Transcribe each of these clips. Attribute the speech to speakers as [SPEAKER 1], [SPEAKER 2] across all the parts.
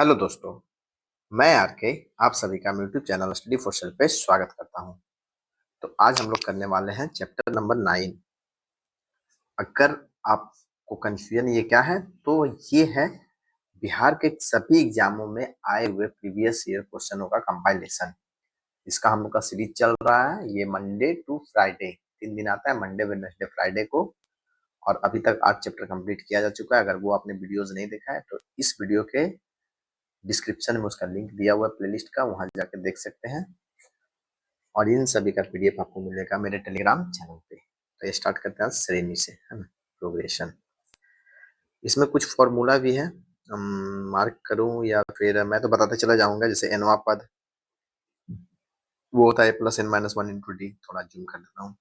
[SPEAKER 1] Hello दोस्तों, मैं are के आप सभी का YouTube channel study for self पे स्वागत करता हूं। तो आज हम लोग करने वाले हैं चैप्टर नंबर 9। अगर आपको कंफ्यूजन ये क्या है तो ये है बिहार के सभी एग्जामों में आए हुए प्रीवियस ईयर क्वेश्चनों का कंपाइलेशन। इसका हम लोग का सीरीज चल रहा है, ये मंडे टू फ्राइडे 3 दिन आता है, मंडे वेडनेसडे फ्राइडे को। और अभी तक 8 चैप्टर कंप्लीट किया जा चुका है। अगर वो आपने वीडियोज नहीं देखा है तो इस वीडियो के डिस्क्रिप्शन में उसका लिंक दिया हुआ है प्लेलिस्ट का, वहां जाके देख सकते हैं। और इन सभी का पीडीएफ आपको मिलेगा मेरे टेलीग्राम चैनल पे। तो स्टार्ट करते हैं श्रेणी से, है ना, प्रोग्रेशन। इसमें कुछ फॉर्मूला भी है, मार्क करूं या फिर मैं तो बताते चला जाऊंगा। जैसे एनवा पद वो होता है plus N minus one into d. थोड़ा जूम कर देता हूँ।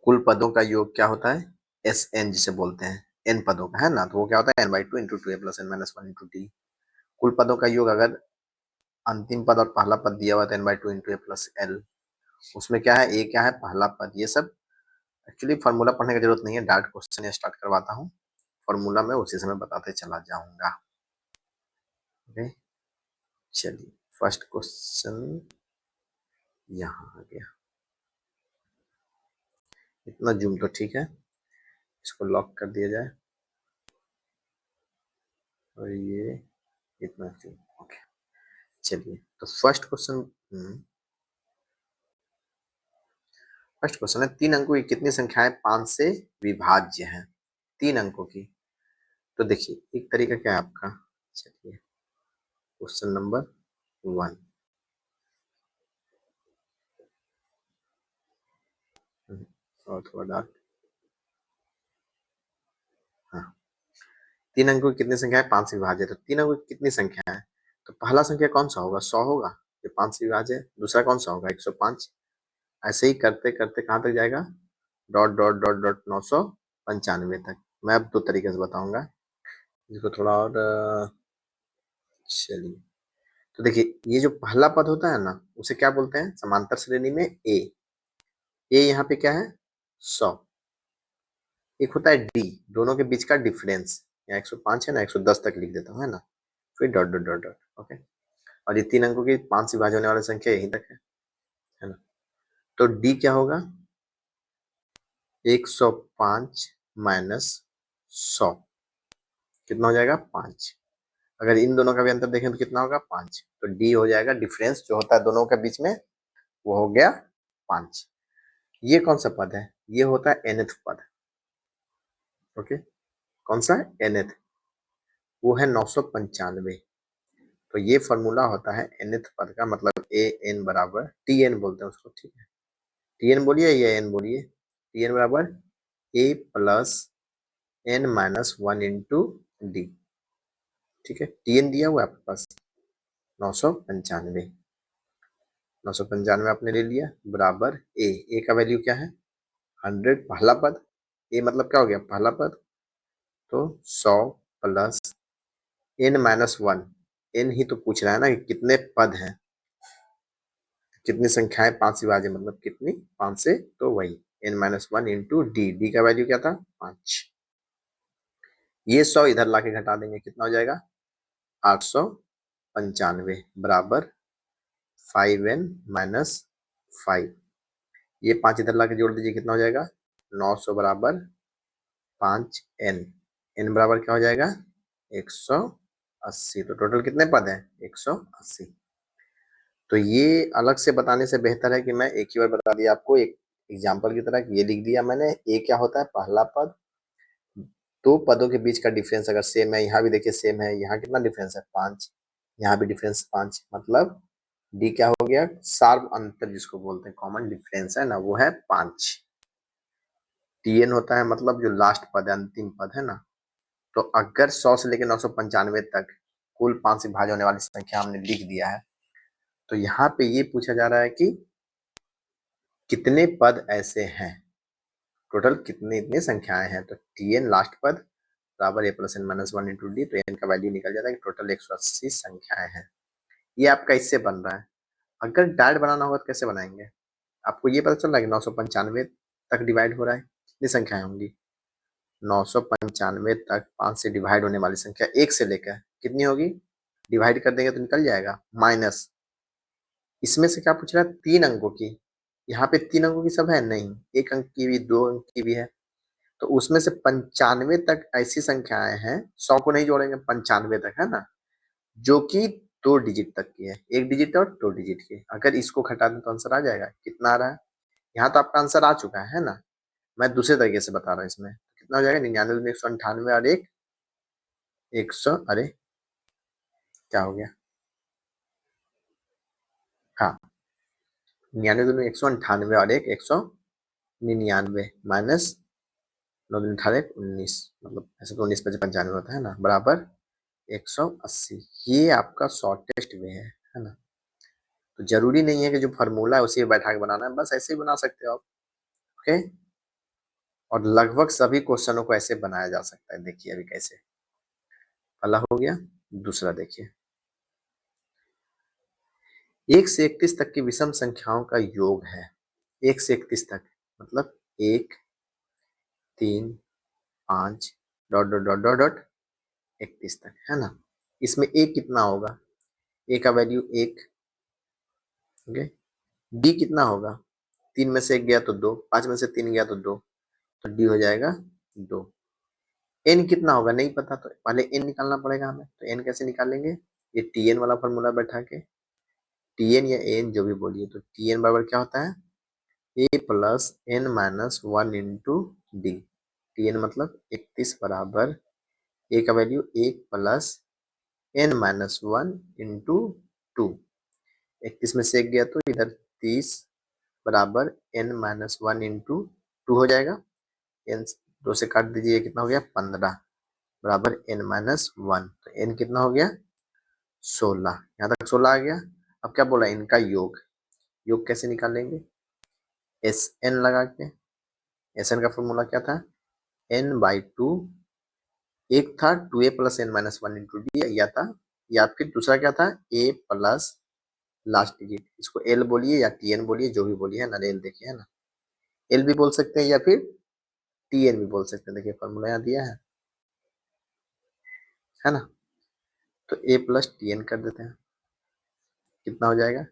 [SPEAKER 1] कुल पदों का योग क्या होता है? एस एन जिसे बोलते हैं, एन पदों का, है ना। तो वो क्या होता है? N by two into two a plus N minus one into d. कुल पदों का योग अगर अंतिम पद और पहला पद दिया हुआ था n by two into A plus l, उसमें क्या है? ए क्या है? पहला पद। ये सब एक्चुअली फॉर्मूला पढ़ने की जरूरत नहीं है, डायरेक्ट क्वेश्चन स्टार्ट करवाता हूँ। फॉर्मूला में उसी समय बताते चला जाऊंगा। ओके, चलिए फर्स्ट क्वेश्चन यहाँ आ गया। इतना जूम तो ठीक है, इसको लॉक कर दिया जाए। और ये इतना जूम। ओके, चलिए तो फर्स्ट क्वेश्चन है, 3 अंकों की कितनी संख्याएं 5 से विभाज्य हैं? 3 अंकों की। तो देखिए एक तरीका क्या है आपका। चलिए क्वेश्चन नंबर 1, और थोड़ा डार्क। हाँ, 3 अंकों की कितनी संख्या है 5 से विभाज्य? तो 3 अंकों की कितनी संख्या है? तो पहला संख्या कौन सा होगा? 100 होगा, ये 5 से विभाज्य है। दूसरा कौन सा होगा? 105। ऐसे ही करते करते कहाँ तक जाएगा? डॉट डॉट डॉट डॉट 995 तक। मैं अब 2 तरीके से बताऊंगा, इसको थोड़ा और चलिए। तो देखिए ये जो पहला पद होता है ना, उसे क्या बोलते हैं समांतर श्रेणी में? ए। ए यहाँ पे क्या है? 100। एक होता है डी, दोनों के बीच का डिफरेंस। यहाँ 105 है ना, 110 तक लिख देता हूँ, है ना। फिर dot dot dot dot. Okay, और ये 3 अंकों की 5 से विभाज्य होने वाली संख्या यहीं तक है ना। तो डी क्या होगा? 105 माइनस 100 कितना हो जाएगा? 5। अगर इन दोनों का भी अंतर देखें तो कितना होगा? 5। तो डी हो जाएगा डिफरेंस जो होता है दोनों के बीच में, वो हो गया 5। ये कौन सा पद है? ये होता है nth पद। ओके, कौन सा है? nth, वो है 995। तो ये फॉर्मूला होता है nth पद का, मतलब ए एन बराबर टी एन बोलते हैं उसको, ठीक है। टी एन बोलिए या एन बोलिए। टी एन बराबर A plus N minus one into D, ठीक है। टी एन दिया हुआ है आपके पास 995। 995 आपने ले लिया, बराबर ए। ए का वैल्यू क्या है? 100, पहला पद। ए मतलब क्या हो गया? पहला पद। तो 100 plus N minus one. N ही तो पूछ रहा है ना कि कितने पद हैं, कितनी संख्याएं 5 से विभाज्य, मतलब कितनी 5 से, तो वही n minus one into D. D का वैल्यू क्या था? 5। ये 100 इधर लाके घटा देंगे, कितना हो जाएगा? 895 बराबर 5n माइनस 5। ये 5 इधर लाके जोड़ दीजिए, कितना हो जाएगा? 900 बराबर 5n। n बराबर क्या हो जाएगा? 180। तो टोटल कितने पद हैं? 180। तो ये अलग से बताने से बेहतर है कि मैं एक ही बार बता दिया आपको, एक एग्जाम्पल की तरह। ये लिख दिया मैंने। ए क्या होता है? पहला पद। 2 पदों के बीच का डिफरेंस अगर सेम है, यहाँ भी देखिए सेम है, यहाँ कितना डिफरेंस है? 5। यहाँ भी डिफरेंस 5, मतलब डी क्या हो गया? सार्व अंतर जिसको बोलते हैं, कॉमन डिफरेंस है ना, वो है 5। टीएन होता है मतलब जो लास्ट पद है, अंतिम पद, है ना। तो अगर 100 से लेकर 995 तक कुल 5 से भाज्य होने वाली संख्या हमने लिख दिया है, तो यहाँ पे ये पूछा जा रहा है कि कितने पद ऐसे हैं, टोटल कितनी इतनी संख्याएं हैं। तो टीएन लास्ट पद बराबर A plus N minus one into D. तो एन का वैल्यू निकल जाता है कि टोटल 180 संख्याएं हैं। ये आपका इससे बन रहा है। अगर डायरेक्ट बनाना होगा तो कैसे बनाएंगे? आपको ये पता चल रहा है कि 995 तक डिवाइड हो रहा है, कितनी संख्याएं होंगी? 995 तक 5 से डिवाइड होने वाली संख्या 1 से लेकर कितनी होगी? डिवाइड कर देंगे तो निकल जाएगा माइनस, इसमें से क्या पूछ रहा है 3 अंकों की, यहाँ पे 3 अंकों की सब है नहीं, 1 अंक की भी 2 अंक की भी है, तो उसमें से 95 तक ऐसी संख्याएं हैं, 100 को नहीं जोड़ेंगे 95 तक है ना, जो कि 2 डिजिट तक की है, 1 डिजिट और 2 डिजिट की। अगर इसको घटा दें तो आंसर आ जाएगा, कितना आ रहा है, यहाँ तो आपका आंसर आ चुका है ना, मैं दूसरे तरीके से बता रहा हूँ, इसमें कितना हो जाएगा 99 198 और एक 100, अरे क्या हो गया, हाँ 99 198 और एक 199 माइनस 9 दूनी 18 19, मतलब ऐसे तो 19 5 95 होता है ना, बराबर 180। ये आपका शॉर्टेस्ट वे है ना। तो जरूरी नहीं है कि जो फार्मूला है उसी में बैठा के बनाना है, बस ऐसे ही बना सकते हो आप। ओके, और लगभग सभी क्वेश्चनों को ऐसे बनाया जा सकता है। देखिए अभी कैसे, पहला हो गया, दूसरा देखिए, 1 से 31 तक की विषम संख्याओं का योग है, 1 से 31 तक मतलब 1 3 5 dot dot dot dot dot 31 तक है ना। इसमें ए कितना होगा, ए का वैल्यू 1, ओके, डी कितना होगा, 3 में से 1 गया तो 2, 5 में से 3 गया तो 2, तो डी हो जाएगा 2। एन कितना होगा नहीं पता, तो पहले एन निकालना पड़ेगा हमें, तो एन कैसे निकालेंगे, ये टी एन वाला फॉर्मूला बैठा के, टी एन या एन जो भी बोलिए, तो टी एन बराबर क्या होता है, A plus N minus 1 into D, T N मतलब 31 बराबर ए का value 1 plus N minus 1 into 2, 31 में से 1 गया तो इधर 30 बराबर एन माइनस 1 इंटू 2 हो जाएगा, एन 2 से काट दीजिए, कितना हो गया 15 बराबर एन माइनस 1, तो एन कितना हो गया 16, यहाँ तक 16 आ गया। अब क्या बोला, इनका योग, योग कैसे निकालेंगे, एस एन लगा के, एस एन का फॉर्मूला क्या था, एन बाई टू, एक था 2a plus N minus 1 into d, या था, या फिर दूसरा क्या था ए प्लस लास्ट डिजिट, इसको एल बोलिए या टी एन बोलिए, जो भी बोलिए है ना, एल देखिए है ना, एल भी बोल सकते हैं या फिर टी एन भी बोल सकते हैं, देखिए फॉर्मूला यहाँ दिया है ना, तो ए प्लस टी एन कर देते हैं, कितना हो जाएगा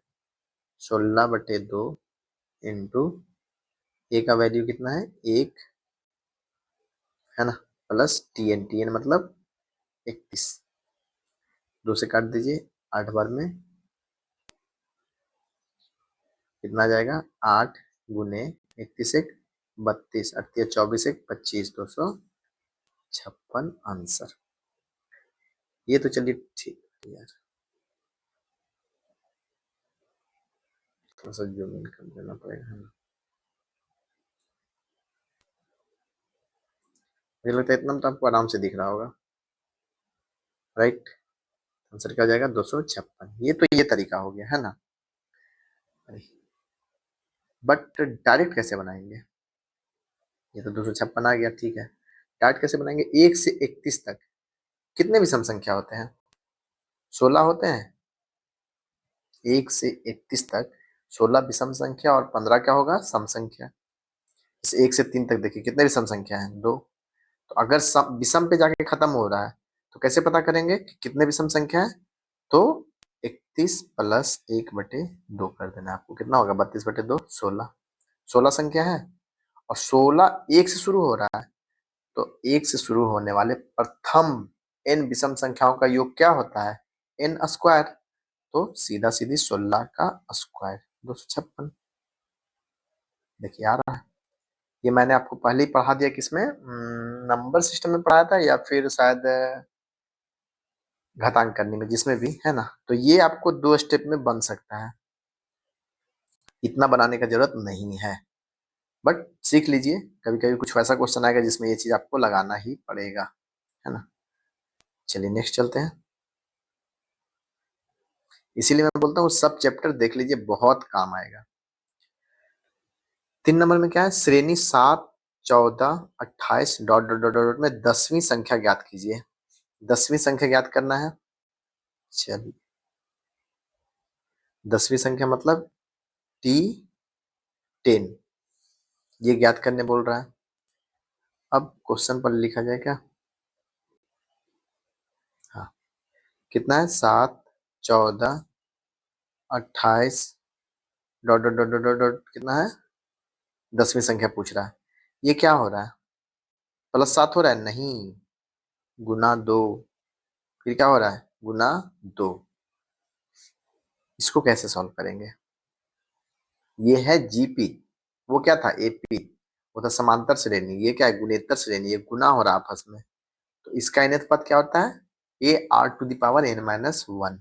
[SPEAKER 1] 16/2 इंटू, ए का वैल्यू कितना है 1 है ना, plus t n, t N मतलब 31, 2 से काट दीजिए, 8 बार में कितना आ जाएगा 8 गुने 31 एक 32, 38 24 एक 25, 256 आंसर। ये तो चलिए ठीक है यार, थोड़ा सा जूम इन कर देना पड़ेगा है ना, मुझे लगता है इतना तो आपको आराम से दिख रहा होगा, राइट। आंसर क्या हो जाएगा 256, ये तो ये तरीका हो गया है ना। बट डायरेक्ट कैसे बनाएंगे, ये तो 256 आ गया, ठीक है, डायरेक्ट कैसे बनाएंगे, 1 से 31 तक कितने विषम संख्या होते हैं, 16 होते हैं, 1 से 31 तक 16 विषम संख्या और 15 क्या होगा सम संख्या। जैसे 1 से 3 तक देखिए कितने विषम संख्या है 2, तो अगर विषम पे जाके खत्म हो रहा है तो कैसे पता करेंगे कि कितने विषम संख्या है, तो 31 प्लस 1/2 कर देना, आपको कितना होगा 32/2, 16, 16 संख्या है, और 16 1 से शुरू हो रहा है, तो 1 से शुरू होने वाले प्रथम n विषम संख्याओं का योग क्या होता है n स्क्वायर, तो सीधा सीधी 16 का स्क्वायर 256, देखिए आ रहा है। ये मैंने आपको पहले ही पढ़ा दिया, किसमें नंबर सिस्टम में पढ़ाया था या फिर शायद घातांक करने में, जिसमें भी है ना, तो ये आपको 2 स्टेप में बन सकता है, इतना बनाने का जरूरत नहीं है, बट सीख लीजिए, कभी कभी कुछ वैसा क्वेश्चन आएगा जिसमें ये चीज आपको लगाना ही पड़ेगा, है ना। चलिए नेक्स्ट चलते हैं, इसीलिए मैं बोलता हूँ सब चैप्टर देख लीजिए, बहुत काम आएगा। 3 नंबर में क्या है, श्रेणी 7 14 28 डॉट डॉट डॉट डॉट में 10वीं संख्या ज्ञात कीजिए, 10वीं संख्या ज्ञात करना है। चलिए 10वीं संख्या मतलब T10, ये ज्ञात करने बोल रहा है। अब क्वेश्चन पर लिखा जाए क्या, हाँ, कितना है 7, 14, 28 dot dot dot dot dot dot कितना है 10वीं संख्या पूछ रहा है। ये क्या हो रहा है? +7 हो रहा है? नहीं, गुना 2। फिर क्या हो रहा है? गुना 2। इसको कैसे सॉल्व करेंगे? ये है जीपी, वो क्या था? एपी, वो था समांतर श्रेणी। ये क्या है? गुणेतर श्रेणी। ये गुना हो रहा है आपस में, तो इसका nth पद क्या होता है? AR⁻n-1।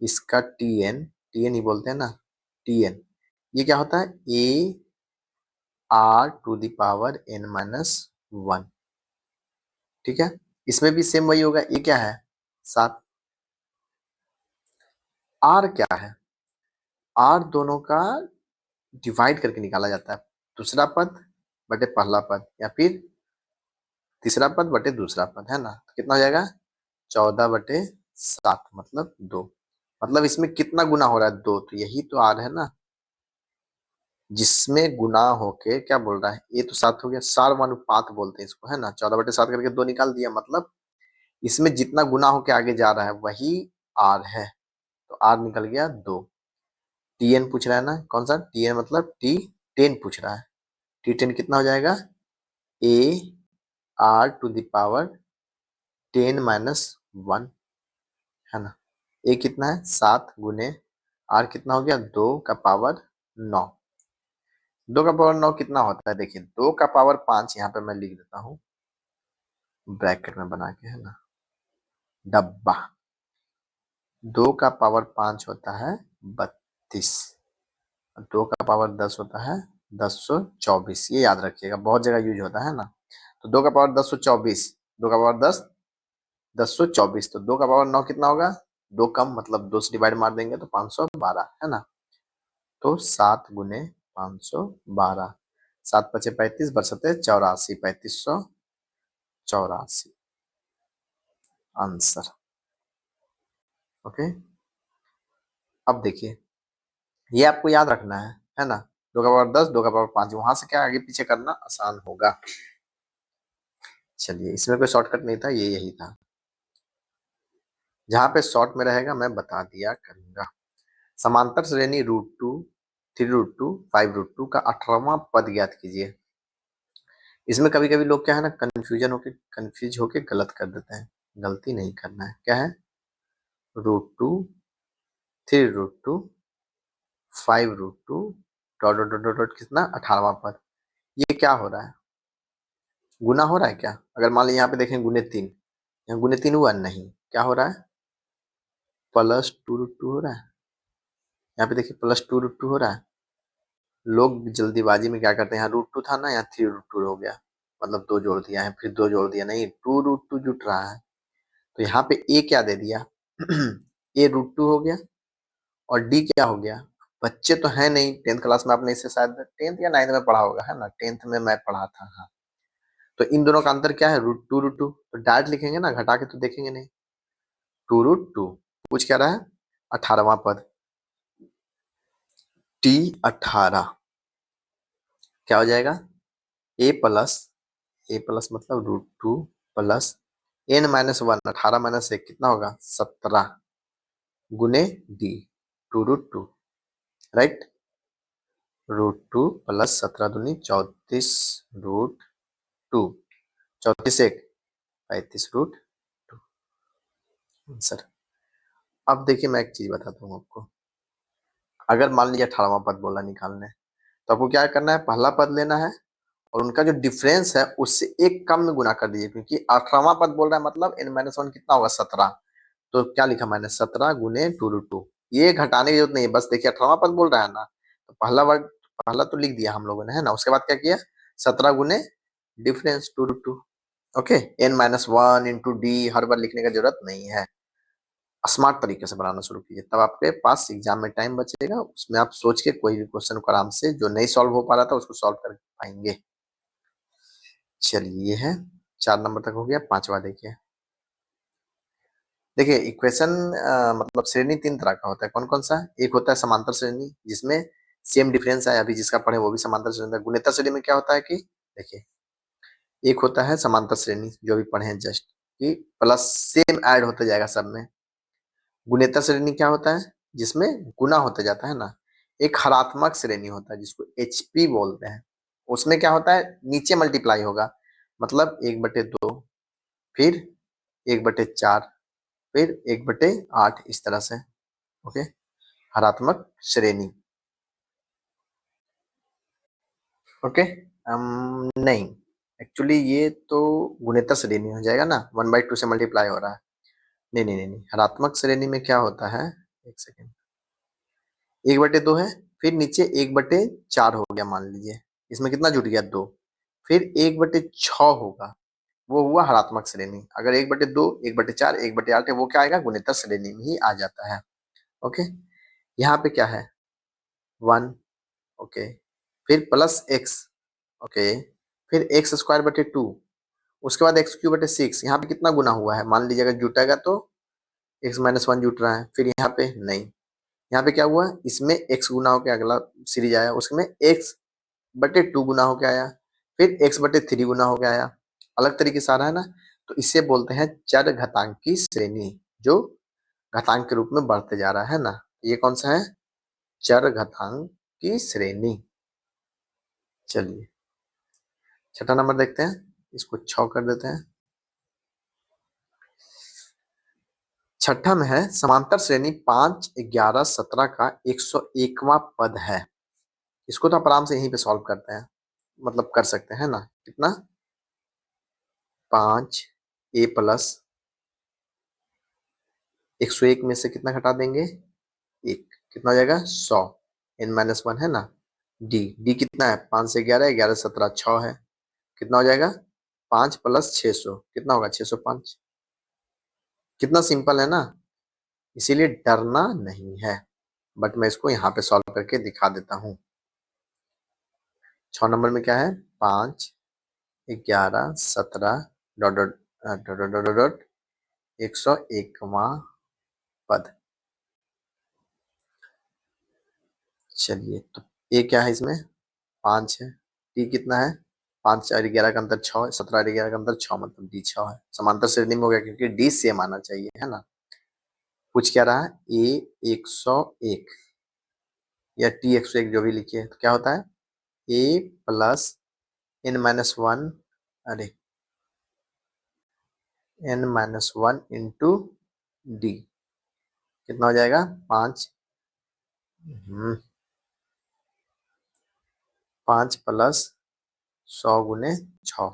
[SPEAKER 1] इसका टीएन ही बोलते हैं ना, टीएन। ये क्या होता है? AR⁻n-1। ठीक है, इसमें भी सेम वही होगा। ये क्या है? 7। आर क्या है? आर दोनों का डिवाइड करके निकाला जाता है, दूसरा पद बटे पहला पद, या फिर तीसरा पद बटे दूसरा पद, है ना। तो कितना हो जाएगा? 14/7 मतलब 2। मतलब इसमें कितना गुना हो रहा है? 2। तो यही तो आर है ना, जिसमें गुना होके क्या बोल रहा है? ये तो 7 हो गया, सार्वनुपात बोलते हैं इसको, है ना। 14/7 करके 2 निकाल दिया, मतलब इसमें जितना गुना होके आगे जा रहा है वही आर है। तो आर निकल गया 2। टीएन पूछ रहा है ना, कौन सा टीएन? मतलब T10 पूछ रहा है। T10 कितना हो जाएगा? AR⁻10-1, है ना। ए कितना है? 7 गुने आर कितना हो गया? 2 का पावर 9। 2 का पावर 9 कितना होता है? देखिए 2 का पावर 5 यहाँ पे मैं लिख देता हूँ ब्रैकेट में बना के, है ना, डब्बा। 2 का पावर 5 होता है 32, 2 का पावर 10 होता है 1024। ये याद रखिएगा, बहुत जगह यूज होता है ना। तो 2 का पावर 1024, 2 का पावर 10, 1024। तो 2 का पावर 9 कितना होगा? 2 कम, मतलब 2 से डिवाइड मार देंगे तो 512, है ना। तो 7 गुने 512, 7 पचे 35, बरसते 84, 3584 आंसर। ओके, अब देखिए, ये आपको याद रखना है ना। 2 का पावर 10, 2 का पावर 5, वहां से क्या आगे पीछे करना आसान होगा। चलिए, इसमें कोई शॉर्टकट नहीं था, ये यही था। जहां पे शॉर्ट में रहेगा मैं बता दिया करूंगा। समांतर श्रेणी √2, 3√2, 5√2 का 18वां पद ज्ञात कीजिए। इसमें कभी कभी लोग क्या है ना, कंफ्यूज होके गलत कर देते हैं। गलती नहीं करना है। क्या है? √2, 3√2, 5√2 डॉट डॉट डॉट डॉट कितना? 18वां पद। ये क्या हो रहा है? गुना हो रहा है क्या? अगर मान लीजिए यहाँ पे देखें गुणे 3, यहाँ गुणे 3 हुआ नहीं, क्या हो रहा है? +2√2 हो रहा है। यहाँ पे देखिए +2√2 हो रहा है। लोग जल्दीबाजी में क्या करते हैं, यहाँ √2 था ना, यहाँ 3√2 हो गया, मतलब 2 जोड़ दिया है, फिर 2 जोड़ दिया, नहीं 2√2 जुट रहा है। तो यहाँ पे ए क्या दे दिया? A√2 हो गया, और डी क्या हो गया? बच्चे तो है नहीं, 10th क्लास में आपने इसे शायद 10th या 9th में पढ़ा होगा, है ना। 10th में मैं पढ़ा था, हाँ। तो इन दोनों का अंतर क्या है? √2 तो डायरेक्ट लिखेंगे ना, घटा के तो देखेंगे नहीं। 2√2 पूछ क्या रहा है? 18वां पद, T18 क्या हो जाएगा? ए प्लस मतलब √2 प्लस n-1, 18 - 1 कितना होगा? 17 गुने डी, 2√2, राइट। √2 प्लस 17 दूनी 34 √2, 34 × 1 35√2 आंसर। अब देखिए, मैं एक चीज बताता हूँ आपको। अगर मान लीजिए 18वां पद बोला निकालने, तो आपको क्या करना है? पहला पद लेना है, और उनका जो डिफरेंस है उससे एक कम में गुना कर दीजिए, क्योंकि 18वां पद बोल रहा है, मतलब n-1 कितना होगा? 17। तो क्या लिखा मैंने? 17 गुने 2√2। ये घटाने की जरूरत नहीं है, बस देखिए 18वां पद बोल रहा है ना, तो पहला तो लिख दिया हम लोगों ने, है ना। उसके बाद क्या किया? 17 गुने difference 2√2। Okay, n-1 into D हर बार लिखने का जरूरत नहीं है। स्मार्ट तरीके से बनाना शुरू कीजिए, तब आपके पास एग्जाम में टाइम बचेगा, उसमें आप सोच के कोई भी क्वेश्चन को आराम से, जो नहीं सॉल्व हो पा रहा था उसको सॉल्व कर पाएंगे। चलिए, ये है 4 नंबर तक हो गया। 5वां देखिए। देखिए इक्वेशन, मतलब श्रेणी 3 तरह का होता है। कौन कौन सा? एक होता है समांतर श्रेणी, जिसमें सेम डिफरेंस है, अभी जिसका पढ़े वो भी समांतर श्रेणी है। गुणेतर श्रेणी में क्या होता है कि देखिए, एक होता है समांतर श्रेणी जो भी पढ़े हैं जस्ट, कि प्लस सेम ऐड होता जाएगा सब में, गुणेतर श्रेणी क्या होता है? जिसमें गुना होता जाता है ना। एक हरात्मक श्रेणी होता है जिसको HP बोलते हैं। उसमें क्या होता है? नीचे मल्टीप्लाई होगा, मतलब 1/2, फिर 1/4, फिर 1/8, इस तरह से। ओके, हरात्मक श्रेणी। ओके, नहीं, एक्चुअली ये तो गुणेतर श्रेणी हो जाएगा ना, 1/2 से मल्टीप्लाई हो रहा है। नहीं नहीं नहीं नहीं, हरात्मक श्रेणी में क्या होता है, एक सेकेंड, 1/2 है, फिर नीचे 1/4 हो गया मान लीजिए, इसमें कितना जुट गया? 2, फिर 1/6 होगा, वो हुआ हरात्मक श्रेणी। अगर 1/2, 1/4, 1/8 है, वो क्या आएगा? गुणेतर श्रेणी में ही आ जाता है। ओके, यहाँ पे क्या है? 1, ओके, फिर प्लस एक्स, ओके, फिर x²/2, उसके बाद x³/6। यहाँ पे कितना गुना हुआ है? मान लीजिए अगर जुटेगा तो x-1 जुट रहा है, फिर यहाँ पे नहीं, यहाँ पे क्या हुआ? इसमें x गुना होके अगला सीरीज आया, उसमें x/2 गुना होके आया, फिर x/3 गुना होके आया। अलग तरीके से आ रहा है ना, तो इसे बोलते हैं चर घातांकी श्रेणी, जो घातांक के रूप में बढ़ते जा रहा है ना। ये कौन सा है? चर घातांक की श्रेणी। चलिए छठा नंबर देखते हैं, इसको 6 कर देते हैं। छठा में है समांतर श्रेणी 5, 11, 17 का 101वां पद है। इसको तो आप आराम से यहीं पे सॉल्व करते हैं, मतलब कर सकते हैं ना। कितना? 5a+ 101 में से कितना घटा देंगे? 1, कितना हो जाएगा? 100, n-1 है ना। डी कितना है? 5 से 11, 11 से 17, 6 है, कितना हो जाएगा? 5 + 600, कितना होगा? 605। कितना सिंपल है ना, इसीलिए डरना नहीं है। बट मैं इसको यहाँ पे सॉल्व करके दिखा देता हूँ। 6 नंबर में क्या है? 5, 11, 17 dot dot dot dot dot dot 101वां पद। चलिए, तो ए क्या है इसमें? 5 है। डी कितना है? 5 और 11 का अंतर 6 है, 17 और 11 का अंतर 6, मतलब डी 6 है। समांतर श्रेणी में हो गया क्योंकि डी सेम आना चाहिए, है ना। पूछ क्या रहा है? ए 101 या टी 101 जो भी लिखिए, तो क्या होता है? ए प्लस n-1, अरे n-1 इंटू डी, कितना हो जाएगा? 5, 5 + 100 × 6,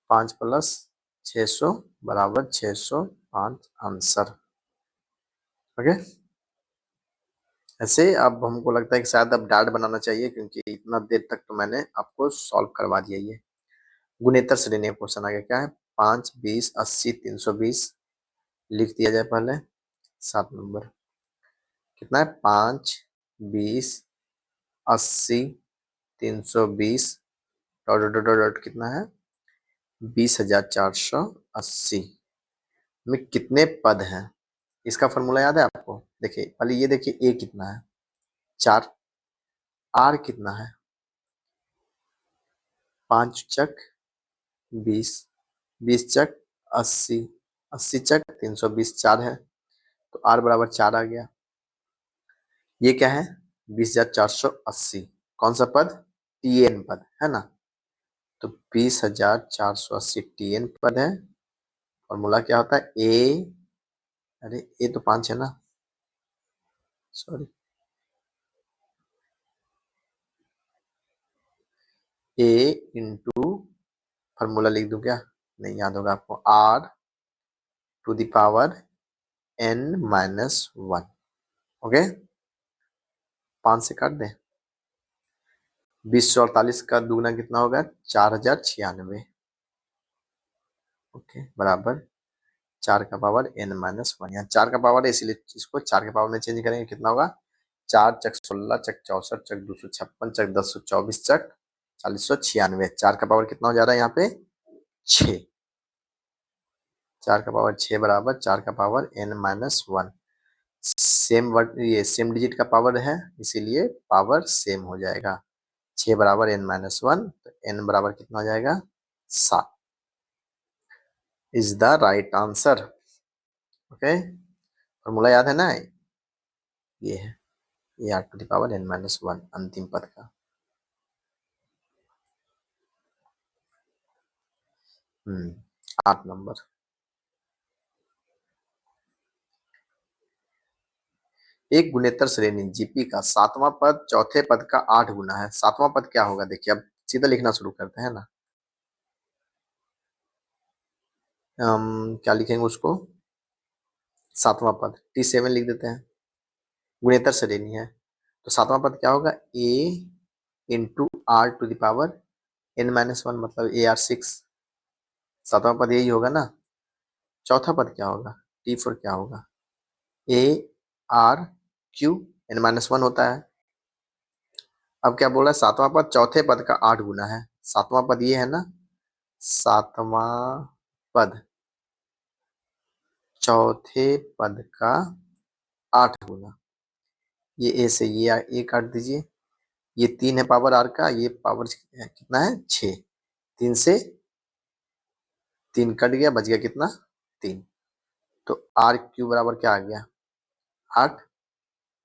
[SPEAKER 1] 5 + 600 = 605 आंसर। ओके, ऐसे अब हमको लगता है कि शायद अब डार्ट बनाना चाहिए, क्योंकि इतना देर तक तो मैंने आपको सॉल्व करवा दिया। ये गुणेतर श्रेणी का क्वेश्चन आ गया। क्या है? 5, 20, 80, 320 लिख दिया जाए पहले। 7 नंबर कितना है? 5, 20, 80, 320 डॉट डॉट डॉट डॉट कितना है? 20,480 में कितने पद हैं? इसका फॉर्मूला याद है आपको? देखिए पहले ये देखिए, ए कितना है? 4, आर कितना है? 5 चक 20, 20 चक 80, 80 चक 320, 4 है, तो आर बराबर 4 आ गया। ये क्या है? 20,480, कौन सा पद? टीएन पद है ना। तो 20,480 टीएन पद है। फॉर्मूला क्या होता है? ए, अरे ए तो 5 है ना, सॉरी, ए इंटू, फॉर्मूला लिख दूं क्या? नहीं याद होगा आपको, r⁴n-1। ओके, 5 से काट दें। 2048 का दुगना कितना होगा? 4096। ओके, बराबर 4 का पावर n-1। यहाँ 4 का पावर है, इसीलिए इसको 4 के पावर में चेंज करेंगे, कितना होगा? 4 चक 16 चक 64 चक 256 चक 1024 चक 4096। 4 का पावर कितना हो जा रहा है यहाँ पे? 6। 4 का पावर 6 बराबर 4 का पावर n-1। सेम वर्ड, ये सेम डिजिट का पावर है, इसीलिए पावर सेम हो जाएगा। 6 बराबर n-1, तो n बराबर कितना हो जाएगा? 7 is the right answer. Okay, formula याद है ना, ये है a r to the power N minus one अंतिम पद का। 8 नंबर, एक गुणेतर श्रेणी जीपी का 7वां पद चौथे पद का 8 गुना है। 7वां पद क्या होगा, देखिए अब सीधा लिखना शुरू करते हैं ना। क्या लिखेंगे उसको, 7वां पद T7 लिख देते हैं, गुणेतर श्रेणी है। तो 7वां पद क्या होगा, A into are to the power N minus one, मतलब ए आर 6। 7वां पद यही होगा ना। चौथा पद क्या होगा, T4 क्या होगा, a r q n minus one होता है। अब क्या बोला, 7वां पद चौथे पद का 8 गुना है। 7वां पद ये है ना, 7वां पद चौथे पद का 8 गुना। ये ए से ये ए काट दीजिए, ये 3 है पावर आर का, ये पावर कितना है 6, 3 से 3 कट गया, बच गया कितना 3। तो आर क्यू बराबर क्या आ गया 8।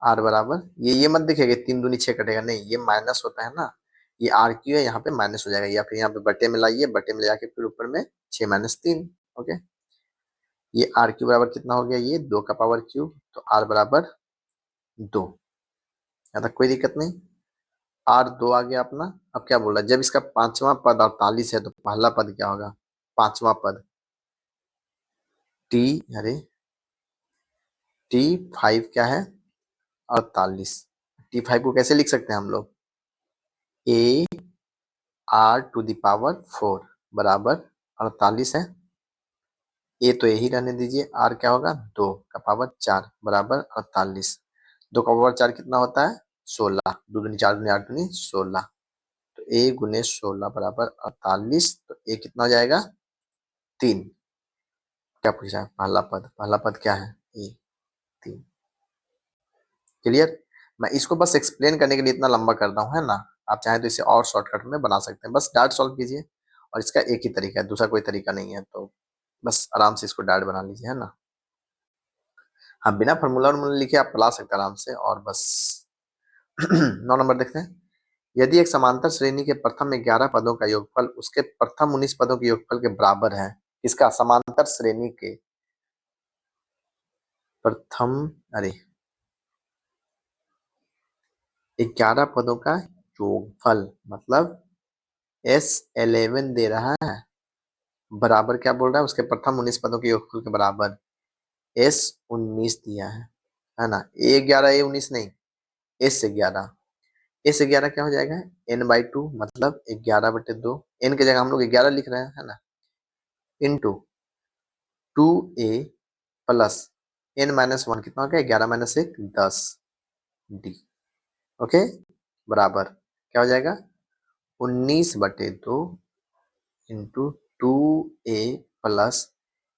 [SPEAKER 1] आर बराबर ये मत देखिएगा 3 दूनी 6 कटेगा, नहीं ये माइनस होता है ना, ये आर क्यू है, यहाँ पे माइनस हो जाएगा, या फिर यहाँ पे बटे में लाइए, बटे में ले जाके फिर ऊपर में 6 माइनस 3। ओके, ये आर क्यू बराबर कितना हो गया, ये 2 का पावर क्यूब, तो आर बराबर 2। यहाँ तक कोई दिक्कत नहीं, आर 2 आ गया अपना। अब क्या बोला, जब इसका 5वां पद 48 है तो पहला पद क्या होगा, 5वां पद टी, अरे T5 क्या है 48। T5 को कैसे लिख सकते हैं हम लोग, a r to the power 4 बराबर 48 है। ए तो यही रहने दीजिए, आर क्या होगा 2 का पावर 4 बराबर 48। 2 का पावर 4 कितना होता है 16, 2 दूनी 4 दूनी 8 दूनी 16। तो ए गुने 16 बराबर 48, तो ए कितना हो जाएगा 3। क्या पूछा है, पहला पद, पहला पद क्या है ए 3। क्लियर। मैं इसको बस एक्सप्लेन करने के लिए इतना लंबा करता हूँ, है ना। आप चाहें तो इसे और शॉर्टकट में बना सकते हैं, बस डायरेक्ट सॉल्व कीजिए, और इसका एक ही तरीका है, दूसरा कोई तरीका नहीं है, तो बस आराम से इसको डायरेक्ट बना लीजिए, है ना। हाँ, बिना फॉर्मूला वर्मूला लिखे आप ला सकते हैं आराम से, और बस 9 नंबर देखते हैं। यदि एक समांतर श्रेणी के प्रथम 11 पदों का योगफल उसके प्रथम 19 पदों के योगफल के बराबर है, इसका समांतर श्रेणी के प्रथम, अरे 11 पदों का योगफल, मतलब S11 दे रहा है, बराबर क्या बोल रहा है, उसके प्रथम 19 पदों के योगफल के बराबर S19 दिया है ना। A11 A19 नहीं, S11। S11 क्या हो जाएगा n/2, मतलब 11/2। n की जगह हम लोग 11 लिख रहे हैं, है ना, into 2a plus n minus one कितना हो गया 11 माइनस 1 10 डी। ओके, बराबर क्या हो जाएगा 19/2 into 2a plus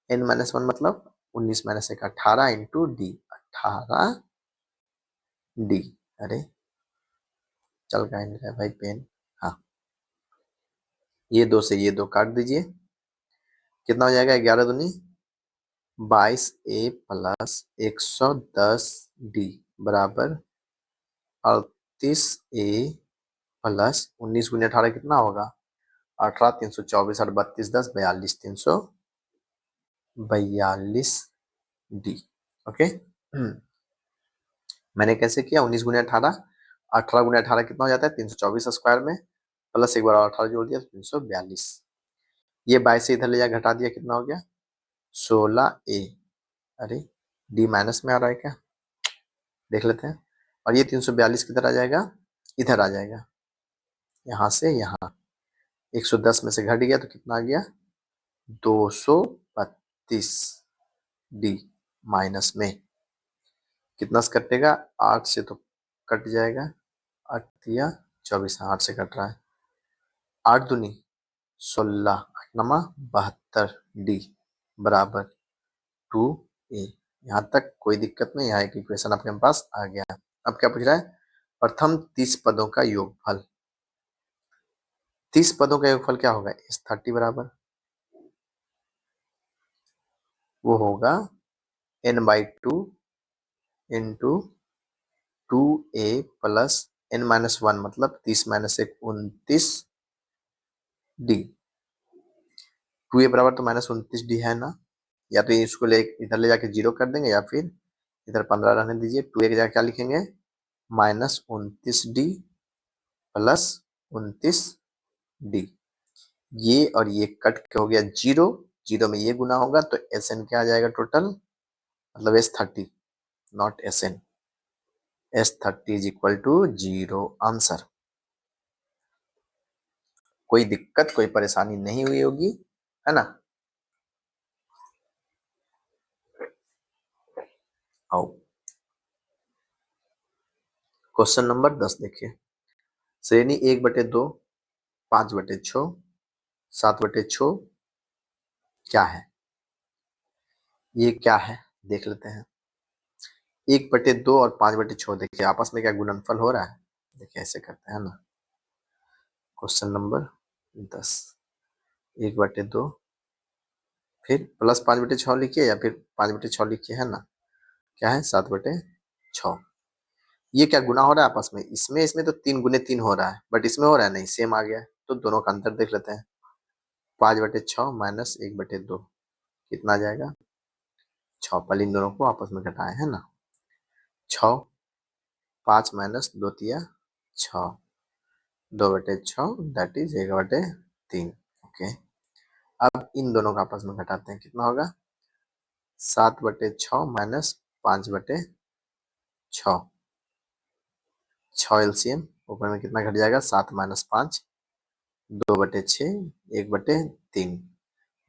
[SPEAKER 1] n minus one, मतलब 19 माइनस 1 18 इंटू डी, 18 डी। अरे चल का नहीं रहा है भाई पेन। हाँ, ये 2 से ये 2 काट दीजिए, कितना हो जाएगा 11 दूनी 22a प्लस 110 डी बराबर 38a प्लस 19 गुने 18 कितना होगा 18, 324 और 32 10 42, 342 डी। ओके, मैंने कैसे किया 19 गुने 18, 18 गुने 18 कितना हो जाता है 324 स्क्वायर में, प्लस एक बार और 18 जोड़ दिया 342। ये 22 से इधर ले जा घटा दिया, कितना हो गया 16a। अरे डी माइनस में आ रहा है क्या, देख लेते हैं। और ये 342 किधर आ जाएगा, इधर आ जाएगा, यहाँ से यहाँ 110 में से घट गया तो कितना आ गया 232 डी माइनस में। कितना से कटेगा 8 से तो कट जाएगा, 8 या 24, 8 से कट रहा है, 8 दूनी 16, 8 नमा 72 डी बराबर 2a। यहाँ तक कोई दिक्कत नहीं, यहाँ एक इक्वेशन अपने पास आ गया। अब क्या पूछ रहा है, प्रथम 30 पदों का योगफल। 30 पदों का योगफल क्या होगा S30 बराबर, वो होगा n/2 into 2a plus n-1 मतलब 30 माइनस 1 29 डी। 2a बराबर तो माइनस 29 डी है ना, या तो इसको ले इधर ले जाके 0 कर देंगे या फिर इधर 15 रहने दीजिए। 2a की जगह क्या लिखेंगे, माइनस 29 डी प्लस 29 डी। ये और ये कट के हो गया 0, 0 में ये गुना होगा तो Sn क्या आ जाएगा टोटल, मतलब S30 not Sn। S30 is equal to 0 answer. कोई दिक्कत कोई परेशानी नहीं हुई होगी, है ना। आओ क्वेश्चन नंबर 10 देखिए। श्रेणी 1/2, 5/6, 7/6 क्या है, ये क्या है देख लेते हैं। 1/2 और 5/6 देखिए आपस में क्या गुणनफल हो रहा है, देखिए ऐसे करते हैं ना। क्वेश्चन नंबर 10, 1/2 फिर प्लस 5/6 लिखिए या फिर 5/6 लिखिए, है ना। क्या है 7/6। ये क्या गुना हो रहा है आपस में, इसमें तो 3 गुने 3 हो रहा है, बट इसमें हो रहा है नहीं, सेम आ गया है। तो दोनों का अंतर देख लेते हैं। 5/6 माइनस 1/2 कितना आ जाएगा 6। पहले इन दोनों को आपस में घटाए, है ना। 6, 5 माइनस 2 तिया 6, 2/6 दैट इज 1/3। ओके, अब इन दोनों का आपस में घटाते हैं, कितना होगा 7/6 माइनस 5/6। 6 एलसीएम ऊपर में कितना घट जाएगा 7 माइनस 5 2/6 1/3।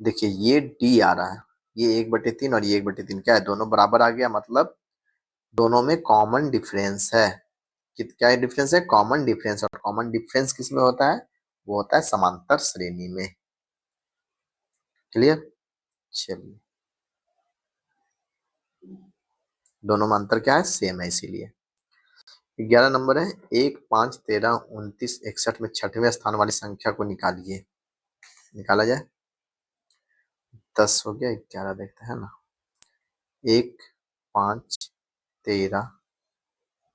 [SPEAKER 1] देखिए ये डी आ रहा है, ये 1/3 और ये 1/3 क्या है, दोनों बराबर आ गया, मतलब दोनों में कॉमन डिफरेंस है। क्या डिफरेंस है, कॉमन डिफरेंस। और कॉमन डिफरेंस किस में होता है, वो होता है समांतर श्रेणी में। क्लियर, चलिए दोनों में अंतर क्या है, सेम है, इसीलिए। 11 नंबर है, 1, 5, 13, 29, 61 में 6वें स्थान वाली संख्या को निकालिए। निकाला जाए। 10 हो गया, 11 देखते हैं ना। 1, 5, 13,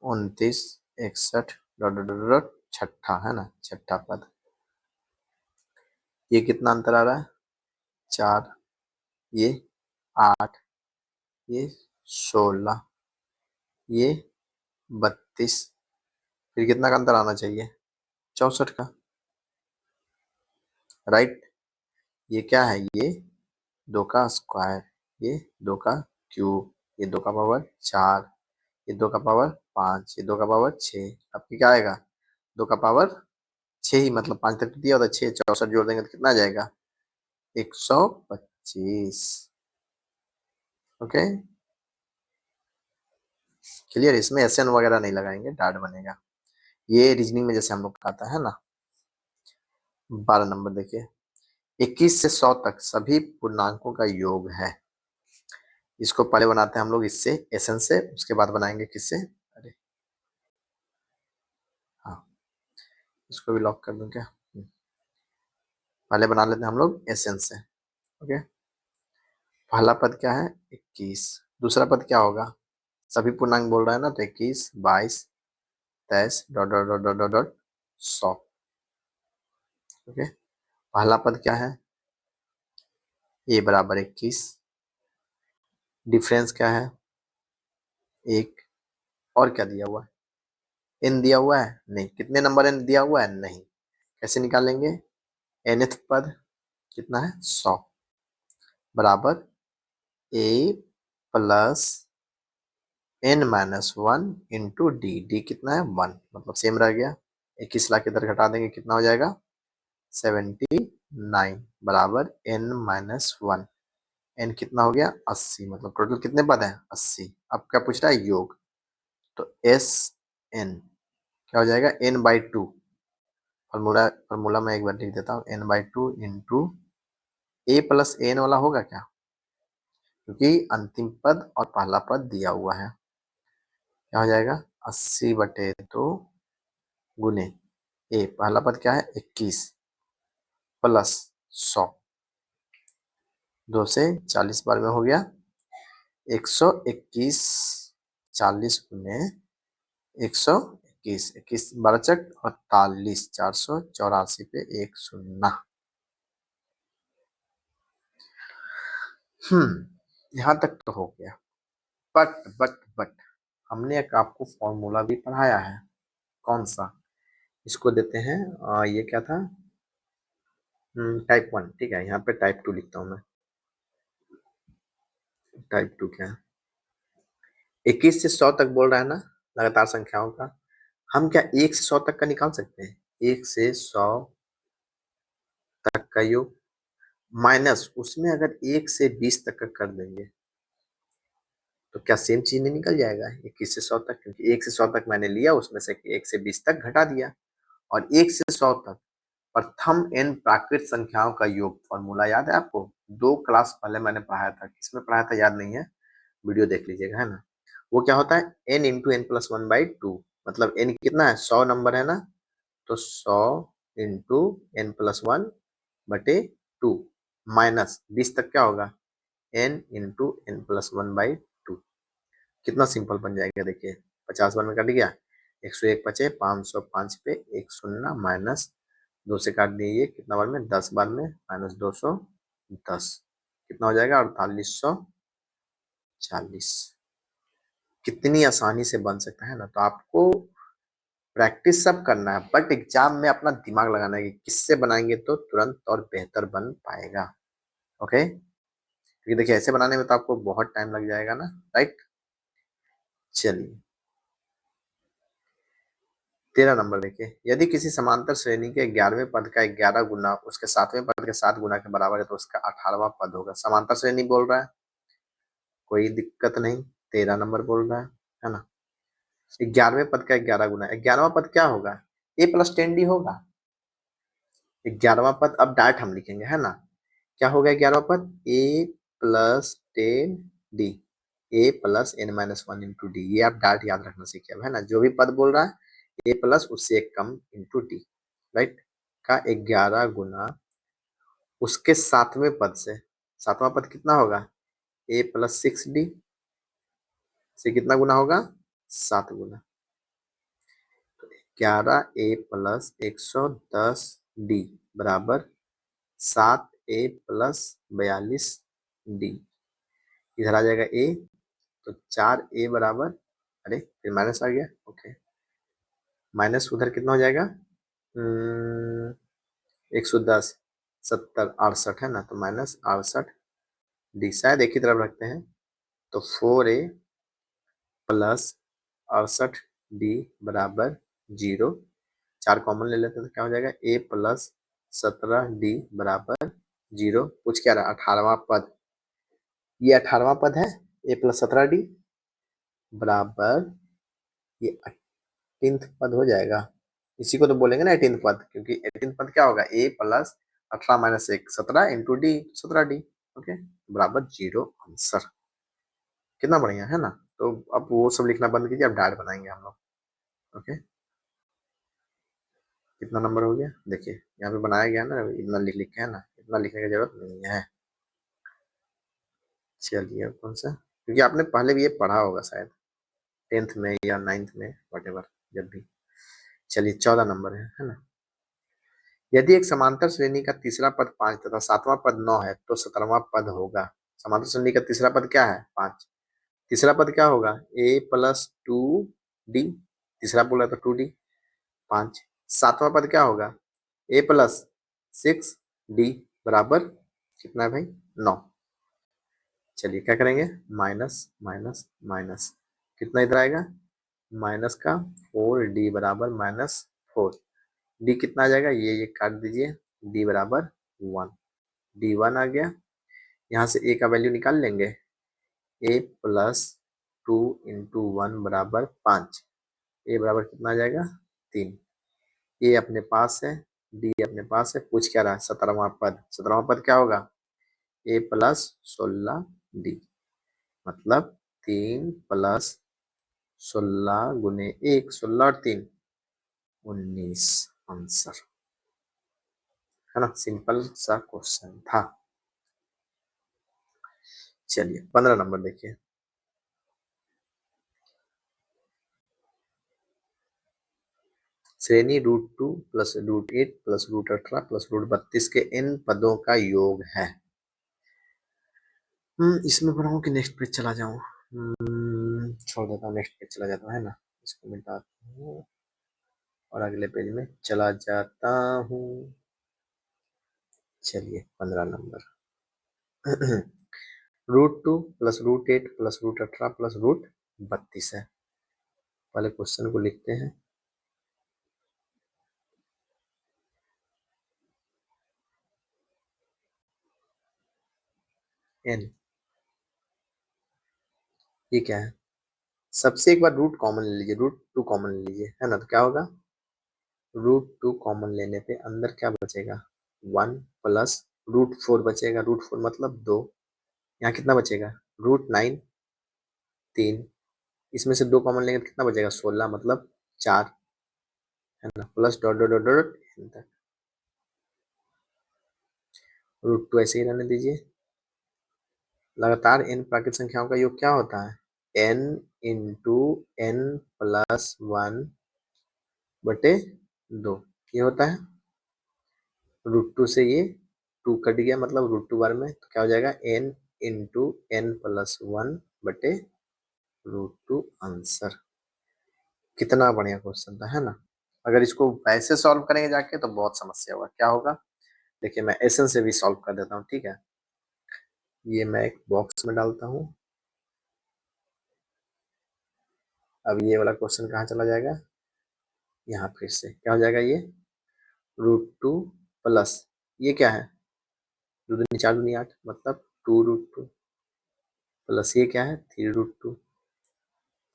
[SPEAKER 1] 29, 61 डॉट डॉट डॉट डॉट छठा, है ना, छठा पद। ये कितना अंतर आ रहा है 4, ये 8, ये 16, ये 32, फिर कितना का अंतर आना चाहिए 64 का, राइट। ये क्या है, ये 2 का स्क्वायर, ये 2 का क्यूब, ये 2 का पावर 4, ये 2 का पावर 5, ये 2 का पावर 6। अब क्या आएगा 2 का पावर 6 ही, मतलब 5 तक दिया होता 6, 64 जोड़ देंगे तो कितना आ जाएगा 125। ओके क्लियर, इसमें एसएन वगैरह नहीं लगाएंगे, डाट बनेगा। ये रीजनिंग में जैसे हम लोग का आता है ना। 12 नंबर देखिए, 21 से 100 तक सभी पूर्णांकों का योग है। इसको पहले बनाते हैं हम लोग इससे, एसएन से, उसके बाद बनाएंगे किससे, अरे हाँ इसको भी लॉक कर दूं क्या, पहले बना लेते हैं हम लोग एसएन से। ओके, पहला पद क्या है 21, दूसरा पद क्या होगा, सभी पूर्णांक बोल रहा है ना, तो 21, 22, 23 dot dot dot dot dot dot 100। Okay, पहला पद क्या है a बराबर 21, डिफरेंस क्या है 1, और क्या दिया हुआ है n दिया हुआ है नहीं, कितने नंबर n दिया हुआ है नहीं, कैसे निकालेंगे, nth पद कितना है 100 बराबर a plus n-1 into D कितना है 1, मतलब सेम रह गया। 21 लाख इधर घटा देंगे कितना हो जाएगा 79 बराबर n-1, n कितना हो गया 80, मतलब टोटल कितने पद हैं 80। अब क्या पूछ रहा है योग, तो एस एन क्या हो जाएगा n/2, फॉर्मूला मैं एक बार लिख देता हूँ, n/2 into a plus n वाला होगा क्या, क्योंकि अंतिम पद और पहला पद दिया हुआ है। क्या हो जाएगा 80/2 गुने a, पहला पद क्या है 21 प्लस 100, 2 से 40 बार में हो गया 121 40 गुने 121, 21 12 48, 484 पे एक शून्य। यहाँ तक तो हो गया। बट हमने एक आपको फॉर्मूला भी पढ़ाया है। कौन सा? इसको देते हैं ये क्या था, टाइप 1। ठीक है, यहाँ पे टाइप 2 लिखता हूँ मैं। टाइप 2 क्या है? 21 से 100 तक बोल रहा है ना, लगातार संख्याओं का। हम क्या 1 से 100 तक का निकाल सकते हैं? 1 से 100 तक का योग माइनस उसमें अगर 1 से 20 तक का कर देंगे तो क्या सेम चीज नहीं निकल जाएगा? 21 से 100 तक, क्योंकि 1 से 100 तक मैंने लिया, उसमें से 1 से 20 तक घटा दिया। और 1 से 100 तक प्रथम n प्राकृत संख्याओं का योग, फॉर्मूला याद है आपको? 2 क्लास पहले मैंने पढ़ाया था। किसमें पढ़ाया था याद नहीं है, वीडियो देख लीजिएगा, है ना। वो क्या होता है? n into n plus 1/2। मतलब n कितना है? 100 नंबर है ना, तो 100 इंटू एन प्लस 1/2 माइनस 20 तक क्या होगा? n into n plus 1/2। कितना सिंपल बन जाएगा देखिए। 50 बार में कट गया, 101 बचे, 505 पे एक शून्य, माइनस 2 से काट दिए, ये कितना बार में? 10 बार में, माइनस 210 कितना हो जाएगा? 4840। कितनी आसानी से बन सकता है ना। तो आपको प्रैक्टिस सब करना है, बट एग्जाम में अपना दिमाग लगाना है कि किससे बनाएंगे तो तुरंत और बेहतर बन पाएगा। ओके, क्योंकि देखिए ऐसे बनाने में तो आपको बहुत टाइम लग जाएगा ना, राइट। चलिए 13 नंबर देखिए। यदि किसी समांतर श्रेणी के 11वें पद का 11 गुना उसके 7वें पद के 7 गुना के बराबर है तो उसका 18वां पद होगा। समांतर श्रेणी बोल रहा है, कोई दिक्कत नहीं। 13 नंबर बोल रहा है ना। 11वें पद का 11 गुना, 11वां पद क्या होगा? a प्लस 10d होगा। 11वां पद अब डायरेक्ट हम लिखेंगे, है ना। क्या होगा 11वां पद? a plus 10d, a plus n minus 1 into D. ये आप डायरेक्ट याद रखना सीखिए अब, है ना। जो भी पद बोल रहा है a प्लस उससे एक कम इंटू डी, राइट, का 11 गुना उसके 7वें पद से। 7वां पद कितना होगा? a प्लस 6d से कितना गुना होगा? 7 गुना। 11a प्लस 110d बराबर 7a प्लस 42d। इधर आ जाएगा a, तो 4a बराबर, अरे फिर माइनस आ गया, ओके। माइनस उधर कितना हो जाएगा? 110, 70, 68 है ना, तो माइनस 68d। शायद एक ही तरफ रखते हैं, तो 4a प्लस 68d बराबर 0। 4 कॉमन ले लेते हैं तो क्या हो जाएगा? a प्लस 17d बराबर 0। पूछ क्या रहा? 18वां पद। ये 18वां पद है, a प्लस 17d बराबर ये 18th पद हो जाएगा। इसी को तो बोलेंगे ना 18th पद, क्योंकि 18th पद क्या होगा? a plus 18 minus 1, 17 into D, 17d। Okay, बराबर 0 आंसर। कितना बढ़िया है ना। तो अब वो सब लिखना बंद कीजिए, अब डायरेक्ट बनाएंगे हम लोग। ओके, कितना नंबर हो गया देखिए, यहाँ पे बनाया गया ना, इतना लिख लिख के, है ना। इतना लिखने की जरूरत नहीं है। चलिए अब कौन सा, क्योंकि आपने पहले भी ये पढ़ा होगा शायद 10th में या 9th में, वट जब भी। चलिए 14 नंबर है ना। यदि एक समांतर श्रेणी का तीसरा पद 5 तथा 7वां पद 9 है तो 17वां पद होगा। समांतर श्रेणी का तीसरा पद क्या है? 5। तीसरा पद क्या होगा? a प्लस 2d, तीसरा बोला तो 2d, 5। 7वां पद क्या होगा? a प्लस 6d बराबर कितना है भाई? 9। चलिए क्या करेंगे? माइनस माइनस माइनस, कितना इधर आएगा? माइनस का 4d बराबर -4। डी कितना आ जाएगा? ये काट दीजिए, डी बराबर 1, d1 आ गया। यहाँ से a का वैल्यू निकाल लेंगे, a प्लस 2 इंटू 1 बराबर 5। a बराबर कितना आ जाएगा? 3। a अपने पास है, d अपने पास है। पूछ क्या रहा है? 17वां पद। 17वां पद क्या होगा? a प्लस 16d, मतलब 3 प्लस 16 गुने 1, 16 और 3 19 आंसर, है ना। सिंपल सा क्वेश्चन था। चलिए 15 नंबर देखिए। श्रेणी √2 प्लस √8 प्लस √18 प्लस √32 के इन पदों का योग है। इसमें पढ़ाऊँ कि नेक्स्ट पेज चला जाऊँ? छोड़ देता हूँ, नेक्स्ट पेज चला जाता हूँ, है ना। इसको मिटाता हूँ और अगले पेज में चला जाता हूँ। चलिए 15 नंबर √2 प्लस √8 प्लस √18 प्लस √32 है। पहले क्वेश्चन को लिखते हैं। n ये क्या है? सबसे एक बार रूट कॉमन ले लीजिए, √2 कॉमन ले लीजिए, है ना। तो क्या होगा? √2 कॉमन लेने पे अंदर क्या बचेगा? 1 प्लस √4 बचेगा। √4 मतलब 2। यहाँ कितना बचेगा? √9 3। इसमें से 2 कॉमन लेंगे तो कितना बचेगा? 16 मतलब 4, है ना। Plus dot dot dot dot n तक। √2 ऐसे ही रहने दीजिए। लगातार n प्राकृत संख्याओं का योग क्या होता है? n इंटू n प्लस 1 बटे 2 ये होता है। √2 से ये 2 कट गया, मतलब √2 बार में, तो क्या हो जाएगा? n इंटू n प्लस 1 बटे √2 आंसर। कितना बढ़िया क्वेश्चन था, है ना। अगर इसको वैसे सॉल्व करेंगे जाके तो बहुत समस्या होगा। क्या होगा? देखिए मैं एसन से भी सॉल्व कर देता हूँ, ठीक है। ये मैं एक बॉक्स में डालता हूँ। अब ये वाला क्वेश्चन कहाँ चला जाएगा? यहाँ फिर से क्या हो जाएगा? ये √2 प्लस ये क्या है? 2 दूनी 4 दूनी 8 मतलब 2√2 प्लस ये क्या है? 3√2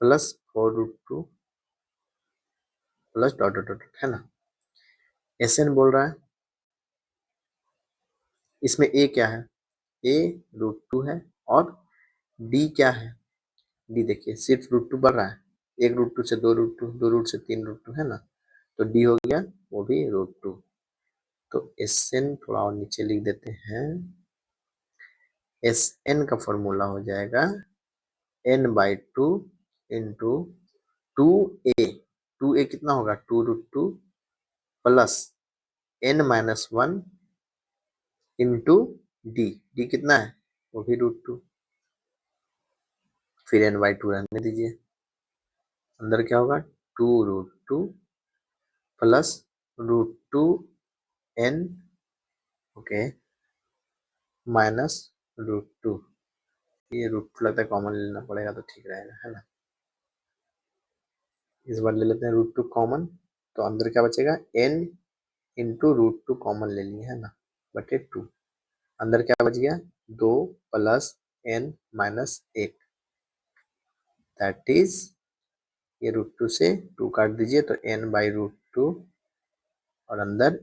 [SPEAKER 1] plus 4√2 plus dot dot dot, है ना। एसएन बोल रहा है। इसमें ए क्या है? ए √2 है और डी क्या है? डी देखिए सिर्फ √2 बढ़ रहा है। 1 √2 से 2 √2, 2 रूट से 3 √2, है ना। तो डी हो गया वो भी √2। तो एसएन थोड़ा और नीचे लिख देते हैं। एसएन का फॉर्मूला हो जाएगा n/2 इंटू 2a। 2a कितना होगा? 2√2 plus n-1 into D. D कितना है? वो भी √2। फिर n/2 रहने दीजिए। अंदर क्या होगा? 2√2 प्लस √2n, ओके, माइनस √2। ये √2 लगता है कॉमन लेना पड़ेगा तो ठीक रहेगा, है ना। इस बार ले लेते हैं √2 कॉमन, तो अंदर क्या बचेगा? n इंटू √2 कॉमन ले लिए, है ना, बटे 2। अंदर क्या बच गया? 2 plus n minus 1, that is ये √2 से 2 काट दीजिए तो n/√2 और अंदर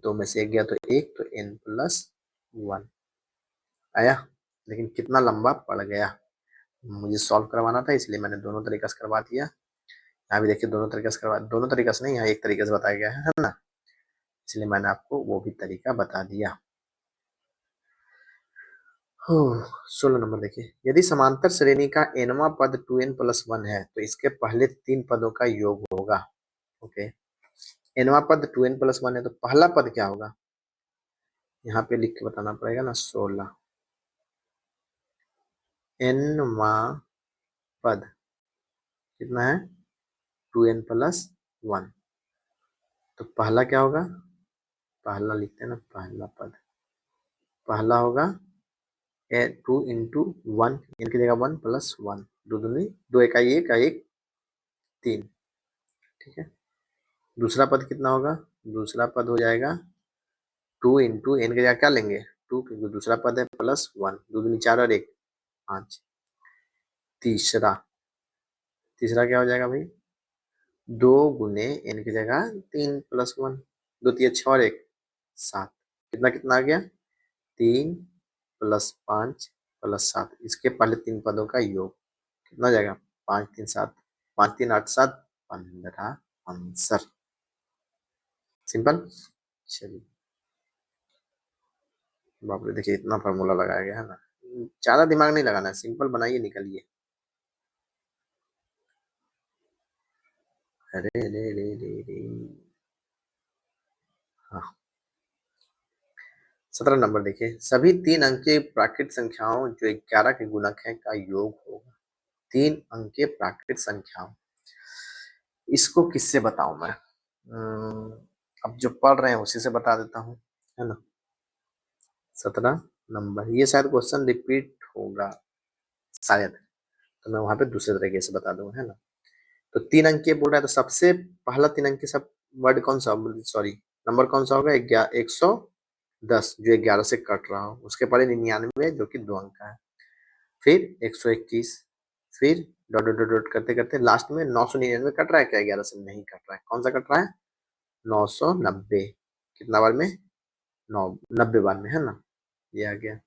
[SPEAKER 1] 2 में से 1 गया तो 1, तो n+1 आया। लेकिन कितना लंबा पड़ गया, मुझे सॉल्व करवाना था इसलिए मैंने दोनों तरीके से करवा दिया। यहाँ भी देखिए दोनों तरीके से करवा, दोनों तरीके से नहीं, यहाँ एक तरीके से बताया गया है ना, इसलिए मैंने आपको वो भी तरीका बता दिया। 16 नंबर देखिए, यदि समांतर श्रेणी का nवां पद 2n+1 है तो इसके पहले 3 पदों का योग होगा। ओके, nवां पद 2n+1 है तो पहला पद क्या होगा? यहाँ पे लिख के बताना पड़ेगा ना। 16 nवां पद कितना है? 2n+1। तो पहला क्या होगा? पहला लिखते हैं ना, पहला पद पहला होगा 2 इंटू 1, इनकी जगह 1 प्लस 1, 2 दूनी 2, 1 1 1 3, ठीक है। दूसरा पद कितना होगा? दूसरा पद हो जाएगा 2 इंटू एन की जगह क्या लेंगे? 2, क्योंकि दूसरा पद है, प्लस 1, 2 दूनी 4 और 1 5। तीसरा तीसरा क्या हो जाएगा भाई? 2 गुने एन की जगह 3 प्लस 1, 2 3 6 और 1 7। कितना कितना आ गया? 3 प्लस 5 प्लस 7, इसके पहले 3 पदों का योग कितना हो जाएगा? 5 3 7, 5 3 8 7 15 आंसर। सिंपल। चलिए, बाप रे, देखिए इतना फार्मूला लगाया गया है ना, ज्यादा दिमाग नहीं लगाना है, सिंपल बनाइए निकलिए, अरे रे रे रे रे। हाँ, 17 नंबर देखिए, सभी 3 अंकीय प्राकृत संख्याओं जो 11 के गुणक हैं का योग होगा। 3 अंकीय प्राकृत संख्याओं, इसको किससे बताऊं मैं? अब जो पढ़ रहे हैं उसी से बता देता हूँ, है ना। 17 नंबर, ये शायद क्वेश्चन रिपीट होगा शायद, तो मैं वहां पे दूसरे तरीके से बता दूंगा, है ना। तो 3 अंकीय बोल रहा है, तो सबसे पहला 3 अंकीय सब वर्ड कौन सा, सॉरी नंबर कौन सा होगा? 110, जो 11 से कट रहा हो। उसके पहले 99 जो कि 2 अंक का है, फिर 121, फिर डॉट डॉट डॉट डॉट करते करते लास्ट में 999 कट रहा है क्या? 11 से नहीं कट रहा है, कौन सा कट रहा है? 990। कितना बार में? 90 बार में, है ना। ये आ गया।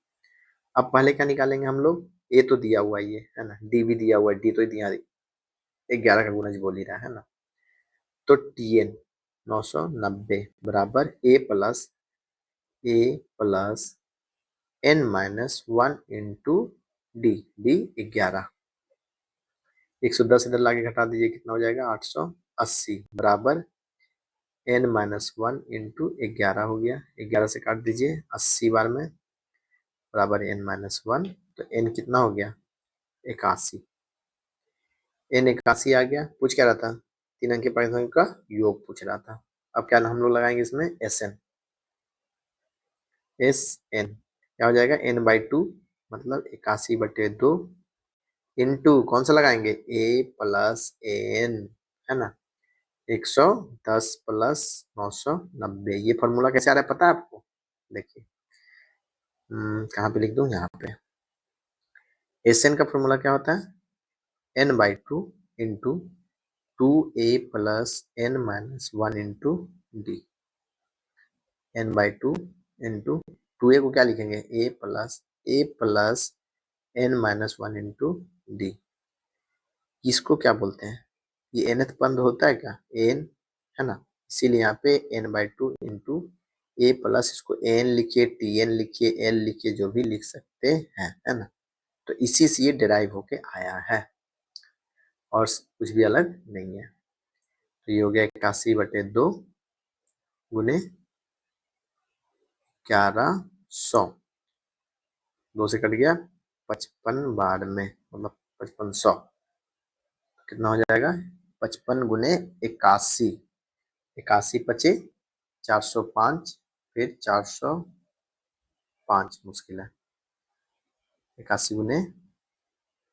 [SPEAKER 1] अब पहले क्या निकालेंगे हम लोग? ए तो दिया हुआ ये, है ना, डी भी दिया हुआ है, डी तो दिया 11 का गुणज बोल ही रहा है ना। तो टीएन 990 बराबर A plus N minus 1 into D, D 11। 110 इधर लाके घटा दीजिए, कितना हो जाएगा? 880 बराबर एन माइनस 1 इंटू 11 हो गया। 11 से काट दीजिए 80 बार में, बराबर एन माइनस 1। तो एन कितना हो गया? 81। एन 81 आ गया। पूछ क्या रहा था? 3 अंकीय प्राकृत संख्या का योग पूछ रहा था। अब क्या हम लोग लगाएंगे इसमें? S N. एस एन क्या हो जाएगा? एन बाई 2 मतलब 81/2 इंटू कौन सा लगाएंगे? ए प्लस एन, है ना। 110 प्लस 990। ये फॉर्मूला कैसे आ रहा है पता है आपको? देखिए, कहाँ पे लिख दूं? यहाँ पे। एस एन का फॉर्मूला क्या होता है? N by 2 into 2a plus N minus 1 into D. N by 2 into 2a को क्या लिखेंगे? A plus N minus 1 into D. इसको क्या बोलते हैं? ये nth पद होता है क्या? एन, है ना। इसीलिए यहाँ पे n by 2 into A plus, इसको एन लिखिए, टी एन लिखिए, एल लिखिए, जो भी लिख सकते हैं, है ना। तो इसी से ये डिराइव होके आया है, और कुछ भी अलग नहीं है। तो ये हो गया 81/2 गुने 1100, 2 से कट गया 55 बार में, मतलब 5500। कितना हो जाएगा? 55 गुने 81, 81 पचे 405, फिर 405 मुश्किल है। 81 गुने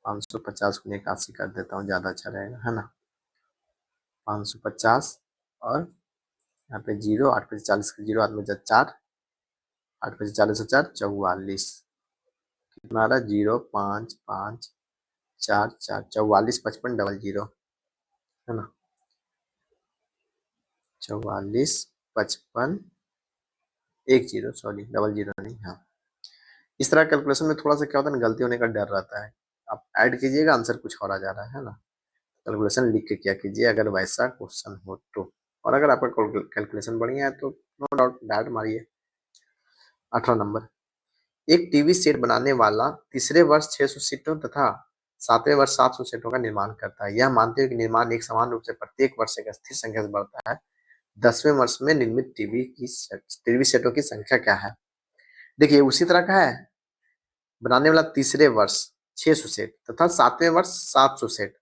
[SPEAKER 1] 550 गुने 81 कर देता हूँ, ज्यादा अच्छा रहेगा, है ना। 550 और यहाँ पे 0, 8 पचे 40 का 0, 8 में 4, 8 पचे 40 से 4 44। कितना आ रहा है? 0 5 5 4 4 44 55 00, है ना। 44 55 10, सॉरी 00 नहीं, हाँ। इस तरह कैलकुलेशन में थोड़ा सा क्या होता है ना, गलती होने का डर रहता है। आप ऐड कीजिएगा, आंसर कुछ और आ जा रहा है ना। कैलकुलेशन लिख के क्या कीजिए अगर वैसा क्वेश्चन हो तो। और अगर आपका कैलकुलेशन बढ़िया है तो नो डाउट डायरेक्ट मारिए। 18 नंबर, एक टीवी सेट बनाने वाला तीसरे वर्ष 600 सीटों तथा 7वें वर्ष 700 सीटों का निर्माण करता है। यह मानते हुए कि निर्माण एक समान रूप से प्रत्येक वर्ष एक स्थिर संख्या से बढ़ता है, 10वें वर्ष में निर्मित टीवी सेटों की संख्या क्या है? देखिए, उसी तरह का है। बनाने वाला तीसरे वर्ष 600 सेट तथा 7वें वर्ष 700 सेट।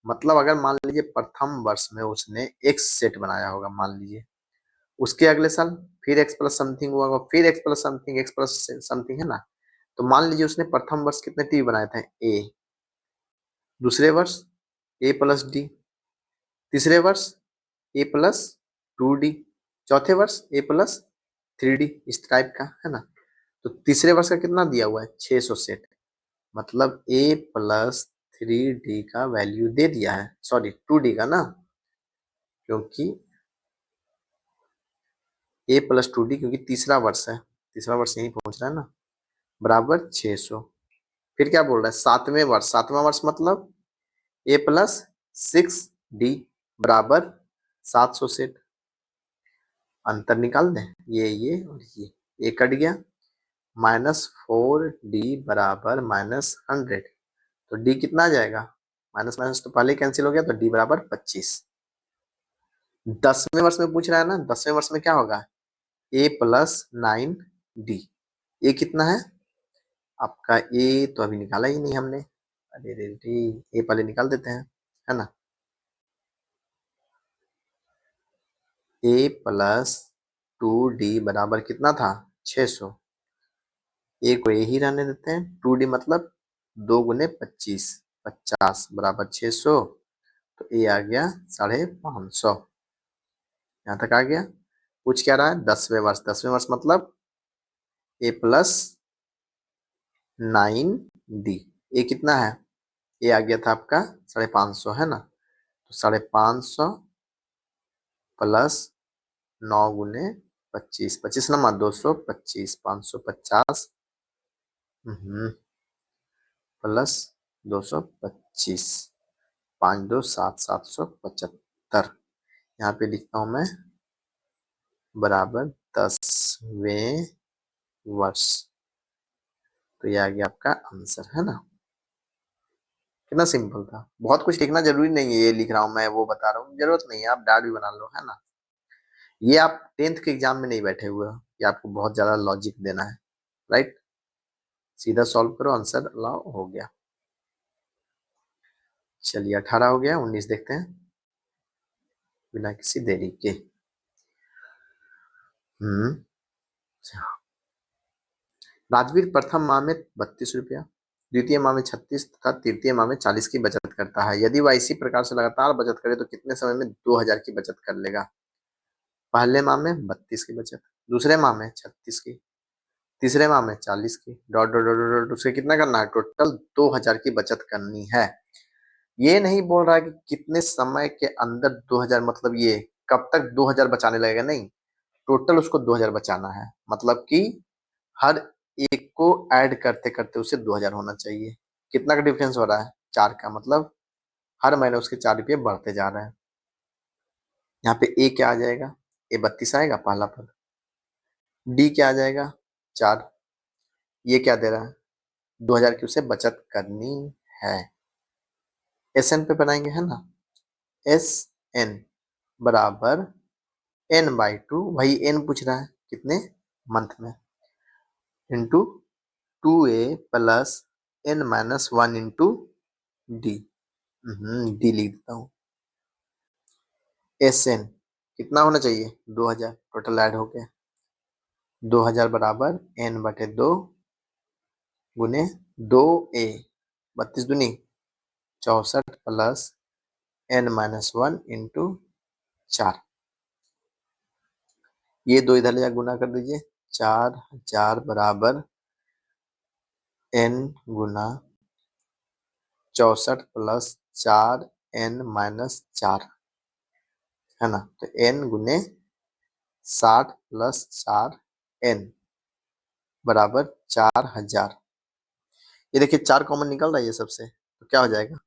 [SPEAKER 1] मतलब अगर मान लीजिए प्रथम वर्ष में उसने एक्स सेट बनाया होगा, मान लीजिए, उसके अगले साल फिर एक्स प्लस समथिंग हुआ होगा, फिर x plus something, x plus something, है ना। तो मान लीजिए उसने प्रथम वर्ष कितने टीवी बनाए थे? ए। दूसरे वर्ष ए प्लस डी। तीसरे वर्ष ए प्लस 2D। चौथे वर्ष ए प्लस 3D, इस टाइप का, है ना। तो तीसरे वर्ष का कितना दिया हुआ है? 600 सेट। मतलब ए प्लस 3D का वैल्यू दे दिया है, सॉरी 2D का ना, क्योंकि ए प्लस 2D, क्योंकि तीसरा वर्ष है, तीसरा वर्ष यही पहुंच रहा है ना, बराबर 600। फिर क्या बोल रहा है? 7वें वर्ष, 7वां वर्ष मतलब ए प्लस 6D बराबर 700 सेट। अंतर निकाल दें, ये और ये कट गया, -4D बराबर -100। तो डी कितना आ जाएगा? माइनस माइनस तो पहले कैंसिल हो गया, तो डी बराबर 25। 10वें वर्ष में पूछ रहा है ना, 10वें वर्ष में क्या होगा, ए प्लस 9D। ए कितना है आपका, ए तो अभी निकाला ही नहीं हमने, अरे रे रे, ए पहले निकाल देते हैं, है ना। ए प्लस 2D बराबर कितना था, 600। ए को ए ही रहने देते हैं, 2D मतलब 2 गुने 25, 50 बराबर 600। तो ए आ गया 550। यहाँ तक आ गया। पूछ क्या रहा है, 10वें वर्ष, 10वें वर्ष मतलब ए प्लस 9D। ए कितना है, ए आ गया था आपका 550, है ना। तो 550 प्लस 9 गुने 25, 25 225, 550 प्लस 225, 5 2 7, 775। यहाँ पे लिखता हूँ मैं बराबर 10वें वर्ष। तो ये आ गया आपका आंसर, है ना। कितना सिंपल था, बहुत कुछ लिखना जरूरी नहीं है, ये लिख रहा हूँ मैं वो बता रहा हूँ, जरूरत नहीं है, आप डायरी भी बना लो, है ना। ये आप 10th के एग्जाम में नहीं बैठे हुए हो, ये आपको बहुत ज्यादा लॉजिक देना है, राइट। सीधा सॉल्व करो, आंसर लाओ, हो गया। चलिए 18 हो गया, 19 देखते हैं बिना किसी देरी के। हम्म राजवीर प्रथम माह में 32 रुपया, द्वितीय माह में 36 तथा तृतीय माह में 40 की बचत करता है। यदि वह इसी प्रकार से लगातार बचत करे तो कितने समय में 2000 की बचत कर लेगा। पहले माह में 32 की बचत, दूसरे माह में 36 की, तीसरे माह में 40 की, डॉट डॉट डॉट डॉट, उसे कितना करना है, टोटल 2000 की बचत करनी है। ये नहीं बोल रहा है कि कितने समय के अंदर 2000, मतलब ये कब तक 2000 बचाने लगेगा, नहीं, टोटल उसको 2000 बचाना है, मतलब कि हर एक को ऐड करते करते उसे 2000 होना चाहिए। कितना का डिफरेंस हो रहा है, 4 का, मतलब हर महीने उसके 4 रुपये बढ़ते जा रहे हैं। यहाँ पे ए क्या आ जाएगा, ए 32 आएगा पहला पद, डी क्या आ जाएगा 4, ये क्या दे रहा है 2000 की उसे बचत करनी है। एस एन पे बनाएंगे, है ना। एस एन बराबर n/2, वही n पूछ रहा है कितने मंथ में, into 2a plus n-1 into D. D लिख देता हूँ। एस एन कितना होना चाहिए, 2000, टोटल ऐड हो गया 2000 बराबर n/2 गुने 2a, 32 दूनी 64 प्लस n-1 इंटू 4। ये दो इधर ले जा गुना कर दीजिए, 4000 बराबर n गुना 64 प्लस 4n-4, है ना। तो n गुने 60 प्लस 4n बराबर 4000। ये देखिए 4 कॉमन निकल रहा है ये सबसे, तो क्या हो जाएगा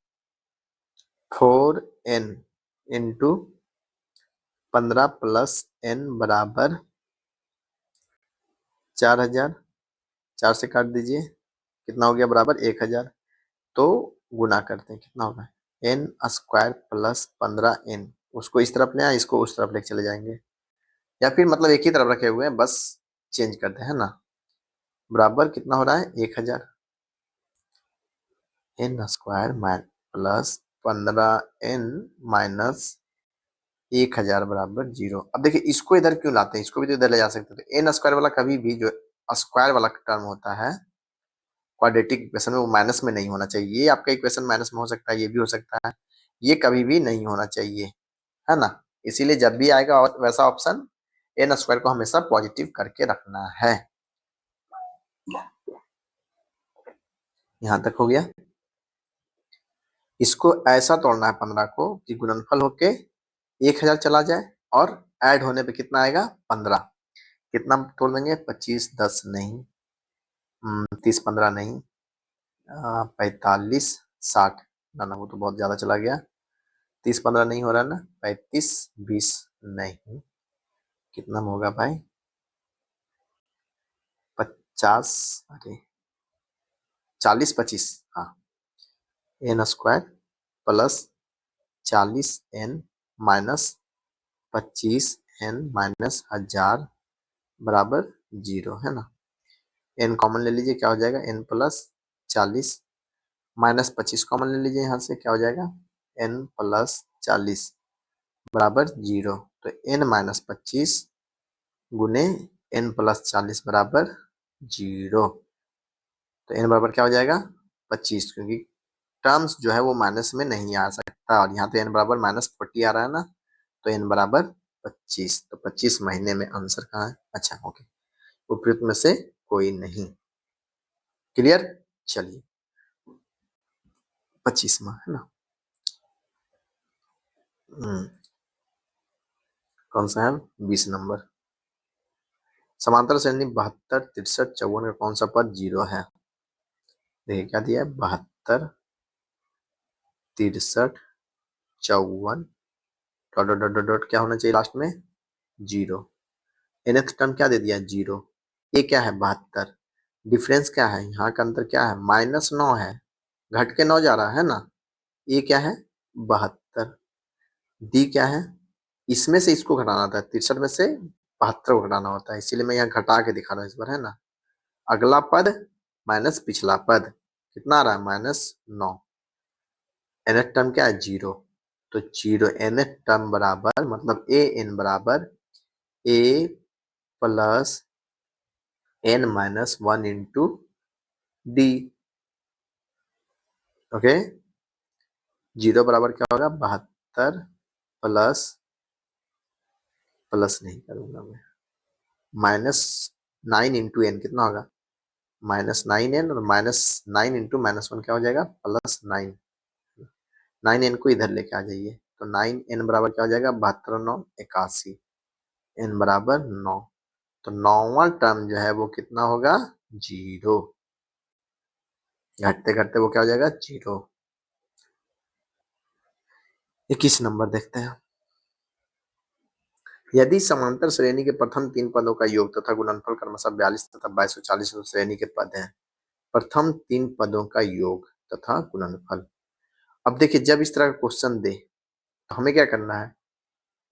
[SPEAKER 1] 4n इंटू 15 प्लस n बराबर 4000। 4 से काट दीजिए, कितना हो गया बराबर 1000। तो गुना करते हैं, कितना होगा n² प्लस 15n, उसको इस तरफ ले आए, इसको उस तरफ लेके चले जाएंगे, या फिर मतलब एक ही तरफ रखे हुए हैं, बस चेंज करते हैं ना। बराबर कितना हो रहा है 1000, n² प्लस 15n माइनस 1000 बराबर 0। अब देखिए इसको इधर क्यों लाते हैं, इसको भी तो इधर ले जा सकते थे। n² वाला कभी भी जो स्क्वायर वाला टर्म होता है क्वाड्रेटिक इक्वेशन में, वो माइनस में नहीं होना चाहिए। ये आपका इक्वेशन माइनस में हो सकता है, ये भी हो सकता है, ये कभी भी नहीं होना चाहिए, है ना। इसीलिए जब भी आएगा वैसा ऑप्शन, n² को हमेशा पॉजिटिव करके रखना है। यहां तक हो गया। इसको ऐसा तोड़ना है 15 को कि गुणनफल होके 1000 चला जाए, और ऐड होने पे कितना आएगा 15। कितना तोड़ देंगे, 25 10 नहीं, 30 15 नहीं, 45 60, ना ना वो तो बहुत ज्यादा चला गया, 30 15 नहीं हो रहा ना, 35 20 नहीं, कितना में होगा भाई 50, अरे 40 25, हाँ, n² plus 40n minus 25 n minus 1000 बराबर 0 है ना। n कॉमन ले लीजिए, क्या हो जाएगा n प्लस 40 माइनस 25 कॉमन ले लीजिए, यहाँ से क्या हो जाएगा n प्लस 40 बराबर 0। तो n माइनस 25 गुने n प्लस 40 बराबर 0। तो n बराबर क्या हो जाएगा 25, क्योंकि टर्म्स जो है वो माइनस में नहीं आ सकता, और यहाँ तो n बराबर -40 आ रहा है ना, तो n बराबर 25। तो 25 महीने में आंसर कहाँ है? अच्छा ओके, उपयुक्त में से कोई नहीं। क्लियर, चलिए 25वां है ना। कौन सा है? 20 नंबर। समांतर श्रेणी 72, 63, 54 का कौन सा पद 0 है? देखिए क्या दिया है, 72, 63, 54 डॉट डॉट डॉट डॉट क्या होना चाहिए लास्ट में 0। nth टर्म क्या दे दिया 0। ये क्या है 72, डिफरेंस क्या है, यहाँ का अंतर क्या है -9 है, घट के 9 जा रहा है ना। ये क्या है 72, डी क्या है, इसमें से इसको घटाना था, 63 में से 72 को घटाना होता है, इसीलिए मैं यहाँ घटा के दिखा रहा हूँ इस बार है ना। अगला पद माइनस पिछला पद कितना आ रहा है -9। nth टर्म क्या है 0, तो 0 nth टर्म बराबर मतलब ए एन बराबर A plus n minus 1 into D. Okay, 0 बराबर क्या होगा 72 प्लस, प्लस नहीं करूंगा मैं, -9 इंटू एन कितना होगा -9n, और -9 इंटू -1 क्या हो जाएगा +9। 9n को इधर लेके आ जाइए, तो 9n बराबर क्या हो जाएगा 72 9 81, n बराबर 9। तो 9वां टर्म जो है वो कितना होगा 0, घटते घटते वो क्या हो जाएगा 0। 21 नंबर देखते हैं। यदि समांतर श्रेणी के प्रथम 3 पदों का योग तथा गुणनफल क्रमशः 42 तथा 2240 श्रेणी के पद हैं, प्रथम 3 पदों का योग तथा गुणनफल। अब देखिए जब इस तरह का क्वेश्चन दे तो हमें क्या करना है,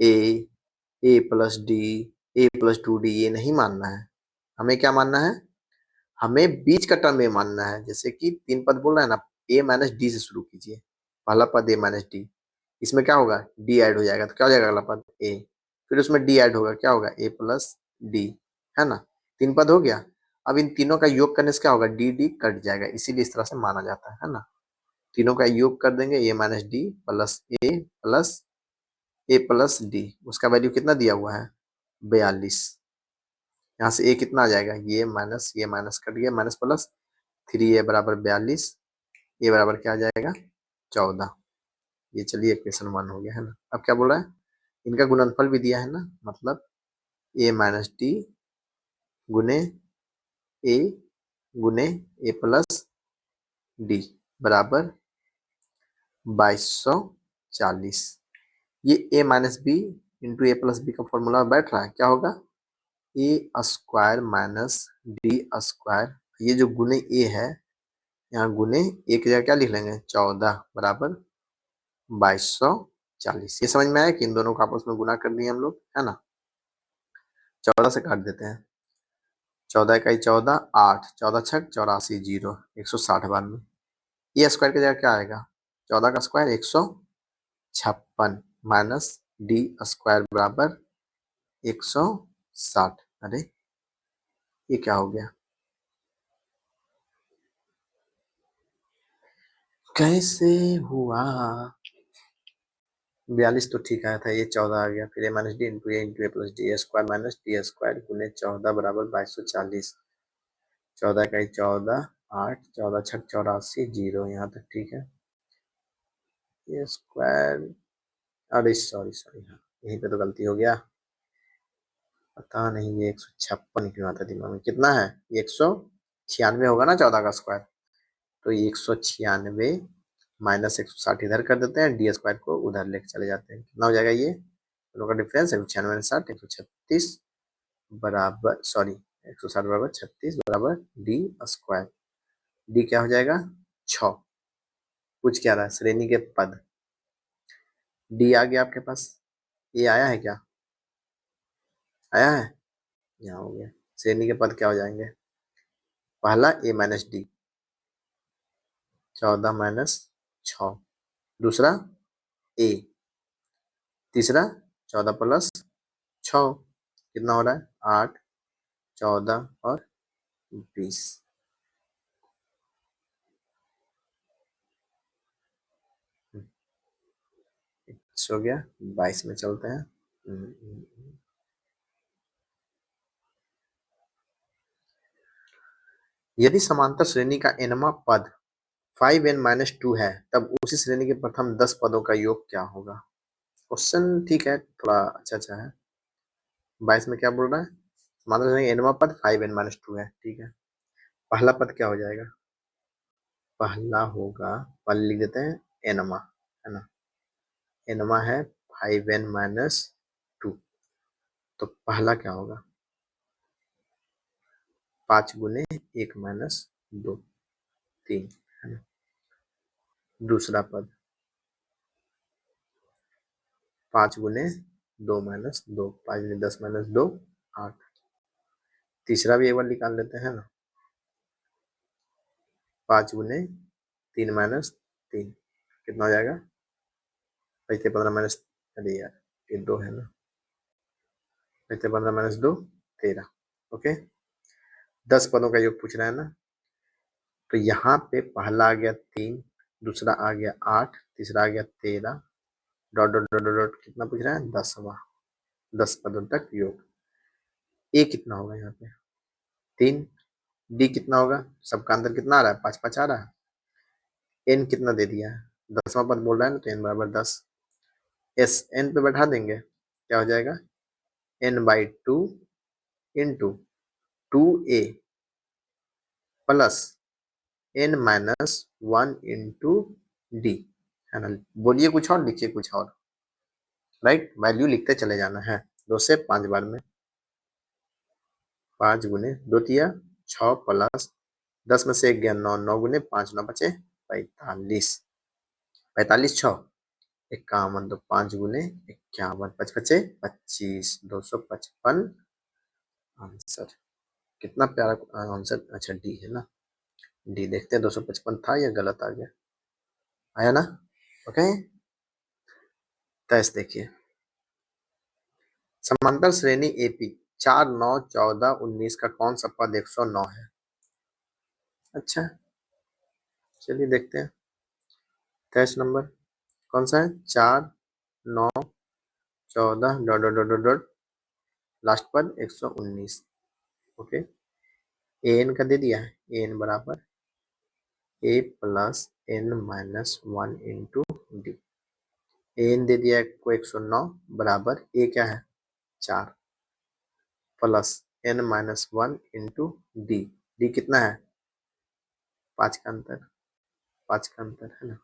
[SPEAKER 1] A plus D, A plus 2d ये नहीं मानना है, हमें क्या मानना है, हमें बीच का टर्म ए मानना है। जैसे कि 3 पद बोल रहा है ना, ए माइनस डी से शुरू कीजिए, पहला पद ए माइनस डी, इसमें क्या होगा डी ऐड हो जाएगा, तो क्या हो जाएगा अगला पद ए, फिर उसमें डी ऐड होगा, क्या होगा ए प्लस डी, है ना। 3 पद हो गया। अब इन तीनों का योग करने से क्या होगा डी डी कट जाएगा, इसीलिए इस तरह से माना जाता है ना। तीनों का योग कर देंगे, ए माइनस डी प्लस ए प्लस डी, उसका वैल्यू कितना दिया हुआ है 42। यहाँ से ए कितना आ जाएगा, ये माइनस कट गया, माइनस प्लस 3a बराबर 42, ए बराबर क्या आ जाएगा 14। ये चलिए इक्वेशन 1 हो गया है ना। अब क्या बोल रहा है, इनका गुणनफल भी दिया है ना, मतलब ए माइनस डी गुने ए गुने ए प्लस डी बराबर 2240। ये ए माइनस बी इंटू ए प्लस बी का फॉर्मूला बैठ रहा है, क्या होगा ए स्क्वायर माइनस डी स्क्वायर, ये जो गुने ए है यहाँ गुने ए की जगह क्या लिख लेंगे 14 बराबर 2240। ये समझ में आया कि इन दोनों को आपस में गुना कर दिए हम लोग, है ना। 14 से काट देते हैं, 14 इकाई 14 8, 14 छक 84 0, 160 बार में ए स्क्वायर की जगह क्या आएगा 14 का स्क्वायर 156 माइनस डी स्क्वायर बराबर 160। अरे ये क्या हो गया, कैसे हुआ, 42 तो ठीक आया था, ये 14 आ गया, फिर A minus D into A plus D square minus D square गुने 14 बराबर 2240। 14 इकाई 14 8, 14 छक 84 0, यहाँ तक ठीक है। ये स्क्वायर, अरे सॉरी सॉरी, हाँ यहीं पे तो गलती हो गया, पता नहीं ये 156 क्यों आता दिमाग में, कितना है ये 196 होगा ना 14 का स्क्वायर, तो ये 196 माइनस 160 इधर कर देते हैं, डी स्क्वायर को उधर लेके चले जाते हैं, कितना हो जाएगा ये दोनों का डिफरेंस 196 136 बराबर, सॉरी 160 बराबर 36 बराबर डी स्क्वायर, डी क्या हो जाएगा 6। पूछ क्या रहा है श्रेणी के पद, डी आ गया आपके पास, ये आया है क्या आया है, यहाँ हो गया। श्रेणी के पद क्या हो जाएंगे? पहला a माइनस डी, 14 माइनस 6, दूसरा a, तीसरा 14 प्लस 6, कितना हो रहा है? 8, 14 और 20। हो गया। 22 में चलते हैं। यदि समांतर श्रेणी का nवां पद 5n-2 है, तब उसी श्रेणी के प्रथम 10 पदों का योग क्या होगा? क्वेश्चन ठीक है, थोड़ा अच्छा है। 22 में क्या बोल रहा है? समांतर श्रेणी का nवां पद 5n-2 है, ठीक है। पहला पद क्या हो जाएगा? पहला होगा, पहले लिख देते हैं nवां, है ना। nवां है 5n-2, तो पहला क्या होगा? 5 गुने 1 माइनस 2, 3, है ना। दूसरा पद 5 गुने 2 माइनस 2, 5 गुने 10 माइनस 2, 8। तीसरा भी एक बार निकाल लेते हैं ना, 5 गुने 3 माइनस 3, कितना हो जाएगा? 15 माइनस, अरे यार ये 2 है ना, 15 माइनस 2, 13। ओके, 10 पदों का योग पूछ रहा है ना। तो यहाँ पे पहला आ गया 3, दूसरा आ गया 8, तीसरा आ गया 13, डॉट डॉट डॉट डॉट, कितना पूछ रहा है? 10वां, 10 पदों तक योग। ए कितना होगा यहाँ पे? 3। डी कितना होगा? सबका अंदर कितना आ रहा है? 5 5 आ रहा है। एन कितना दे दिया है? 10वां पद बोल रहा है ना, तो एन बराबर 10। एस एन पे बैठा देंगे, क्या हो जाएगा? n/2 into 2a plus n-1 into D, है ना। बोलिए कुछ और, लिखिए कुछ और, राइट। वैल्यू लिखते चले जाना है 2 से 5 बार में। 5 गुने 2 तिया 6 प्लस 10 में से 1 गया 9, 9 गुने 5, 9 बचे 45, 45 6 51, तो 5 गुने 51, 5 बचे 25, 255 आंसर। कितना प्यारा आंसर। अच्छा डी है ना, डी देखते हैं 255 था या गलत आ गया, आया ना। ओके, टेस्ट देखिए। समांतर श्रेणी एपी 4, 9, 14, 19 का कौन सा पद 109 है? अच्छा, चलिए देखते हैं। टेस्ट नंबर कौन सा है? 4, 9, 14, dot dot dot dot, last पद 119। ओके, एन का दे दिया है, एन बराबर A plus N minus 1 into D. N दे दिया है को 109 बराबर ए क्या है? 4 plus N minus 1 into D. D कितना है? 5 का अंतर, 5 का अंतर है ना।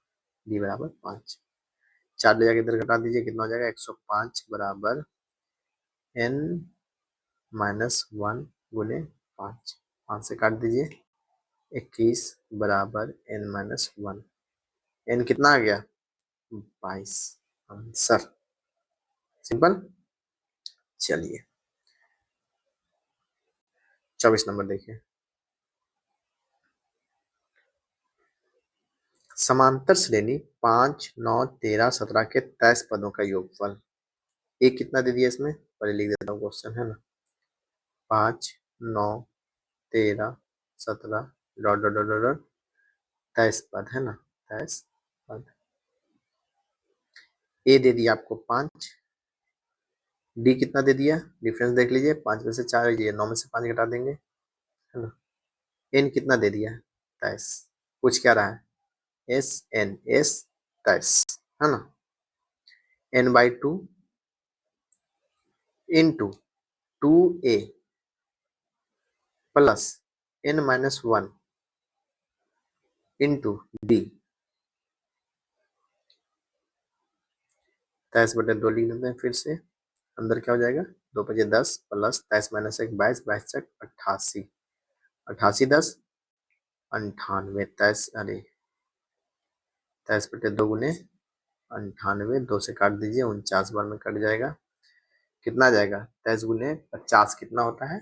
[SPEAKER 1] डी बराबर 5, 4 ले जाके इधर घटा दीजिए, कितना हो जाएगा? 105 बराबर एन माइनस 1 गुने 5, 5 से काट दीजिए, 21 बराबर एन माइनस 1। एन कितना आ गया? 22 आंसर। सिंपल। चलिए 24 नंबर देखिए। समांतर श्रेणी 5, 9, 13, 17 के 23 पदों का योगफल। एक कितना दे दिया इसमें, पहले लिख देता हूँ क्वेश्चन, है ना। 5, 9, 13, 17, डॉट डॉट डॉट डॉट 23 पद, है ना। 23 पद। ए दे दिया आपको 5, डी कितना दे दिया, डिफरेंस देख लीजिए, 5 में से 4 लीजिए, 9 में से 5 घटा देंगे, है ना। एन कितना दे दिया? 23। पूछ क्या रहा है? एस एन, एस 23, है ना। n/2 into 2a plus n-1 into D, 23/2 लिख देते हैं फिर से। अंदर क्या हो जाएगा? 2 बजे 10 प्लस 23 माइनस 1, 22, 22 तक 88, 88 10 98, 23, अरे 23/2 गुने 98, 2 से काट दीजिए, 49 बार में कट जाएगा, कितना आ जाएगा? 23 गुने 50 कितना होता है?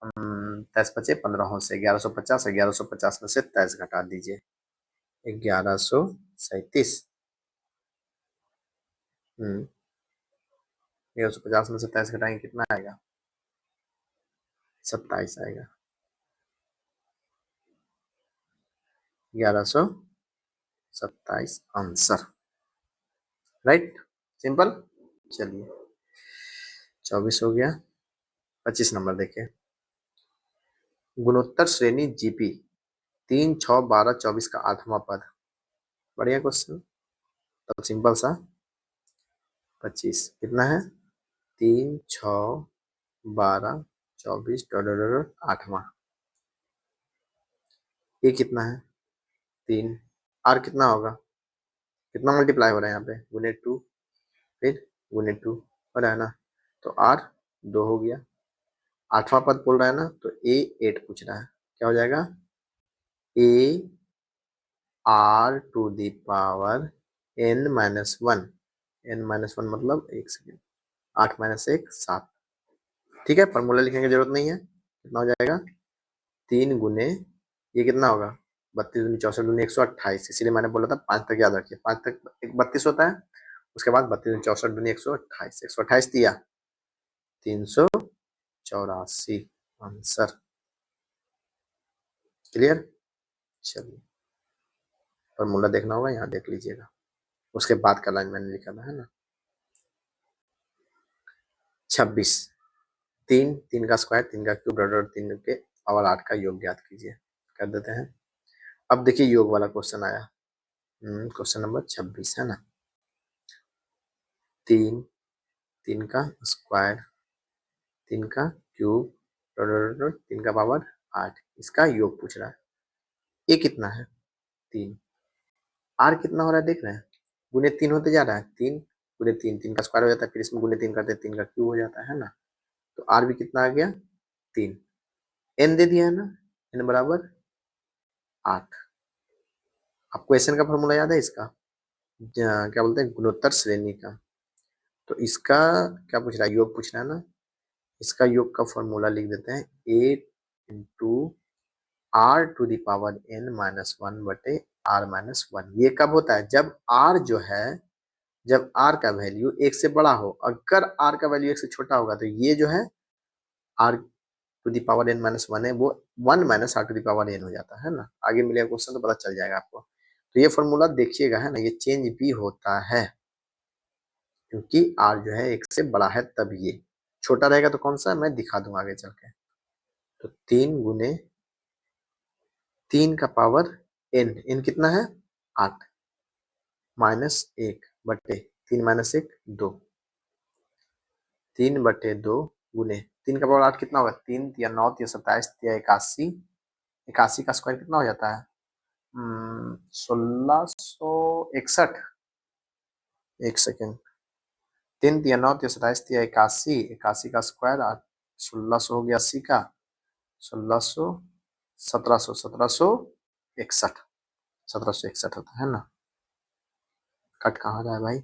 [SPEAKER 1] 23 पचे 15 से 1150, 1150 में से 23 घटा दीजिए, 1137। 1150 में से 23 घटाएंगे कितना आएगा? 27 आएगा। 1127 आंसर, राइट, सिंपल। चलिए 24 हो गया। 25 नंबर देखिए, गुणोत्तर श्रेणी जीपी 3, 6, 12, 24 का 8वां पद। बढ़िया क्वेश्चन, तो सिंपल सा। 25 कितना है? 3, 6, 12, 24 8वां। ये कितना है? 3। आर कितना होगा? कितना मल्टीप्लाई हो रहा है यहाँ पे? गुने 2, फिर गुने 2 हो रहा है ना, तो आर 2 हो गया। 8वां पद बोल रहा है ना, तो ए 8 पूछ रहा है, क्या हो जाएगा? A r to the power n minus 1। n minus 1 मतलब 1 सेकेंड, 8 माइनस 1 7। ठीक है, फॉर्मूला लिखने की जरूरत नहीं है। कितना हो जाएगा? 3 गुने, ये कितना होगा? 32 दूनी 64 दूनी 128, इसीलिए मैंने बोला था 5 तक याद रखिए, 5 तक 32 होता है, उसके बाद 32 दूनी 64 दूनी 128, 128 दिया 384 आंसर। क्लियर? चलिए, फॉर्मूला देखना होगा, यहाँ देख लीजिएगा, उसके बाद का लाइन मैंने लिखा था, है ना। 26, 3, 3 का स्क्वायर, 3 का क्यूब, 3 के पावर 8 का योग ज्ञात कीजिए। कर देते हैं। अब देखिए योग वाला क्वेश्चन आया, क्वेश्चन नंबर 26 है ना। 3, 3 का स्क्वायर, 3 का क्यूब, 3 का पावर 8, इसका योग पूछ रहा है। ये कितना है? 3। आर कितना हो रहा है देख रहे हैं? गुने 3 होते जा रहा है, 3 गुने 3, 3 का स्क्वायर हो जाता है, फिर इसमें गुने 3 करते हैं, 3 का क्यूब हो जाता है ना, तो आर भी कितना आ गया? 3। एन दे दिया है ना, एन बराबर 8। आपको एस एन का फॉर्मूला याद है इसका? क्या बोलते हैं? गुणोत्तर श्रेणी का। तो इसका क्या पूछ रहा है? योग पूछ रहा है ना, इसका योग का फॉर्मूला लिख देते हैं, 8 into are to the power n minus 1 बटे आर माइनस 1। ये कब होता है? जब आर जो है, जब आर का वैल्यू 1 से बड़ा हो। अगर आर का वैल्यू 1 से छोटा होगा तो ये जो है r to the power n minus 1 है, वो 1 minus r to the power n हो जाता है ना। आगे मिलेगा क्वेश्चन तो पता चल जाएगा आपको। तो ये फॉर्मूला देखिएगा, है ना, ये चेंज भी होता है, क्योंकि आर जो है 1 से बड़ा है, तब ये छोटा रहेगा तो कौन सा, मैं दिखा दूंगा आगे चल के। तो 3 गुने 3 का पावर n कितना है? 8 माइनस 1 बटे 3 माइनस 1 2, 3 बटे 2 गुने 3 का पावर 8 कितना होगा? 3 या 9 या 27 या 81, 81 का स्क्वायर कितना हो जाता है? 1661। एक सेकेंड, 3 या 9 या 27 या 81, 81 का स्क्वायर 1600 हो गया, 80 का 1600, 1700, 1761, 1761 होता है ना। कट कहाँ रहा है भाई?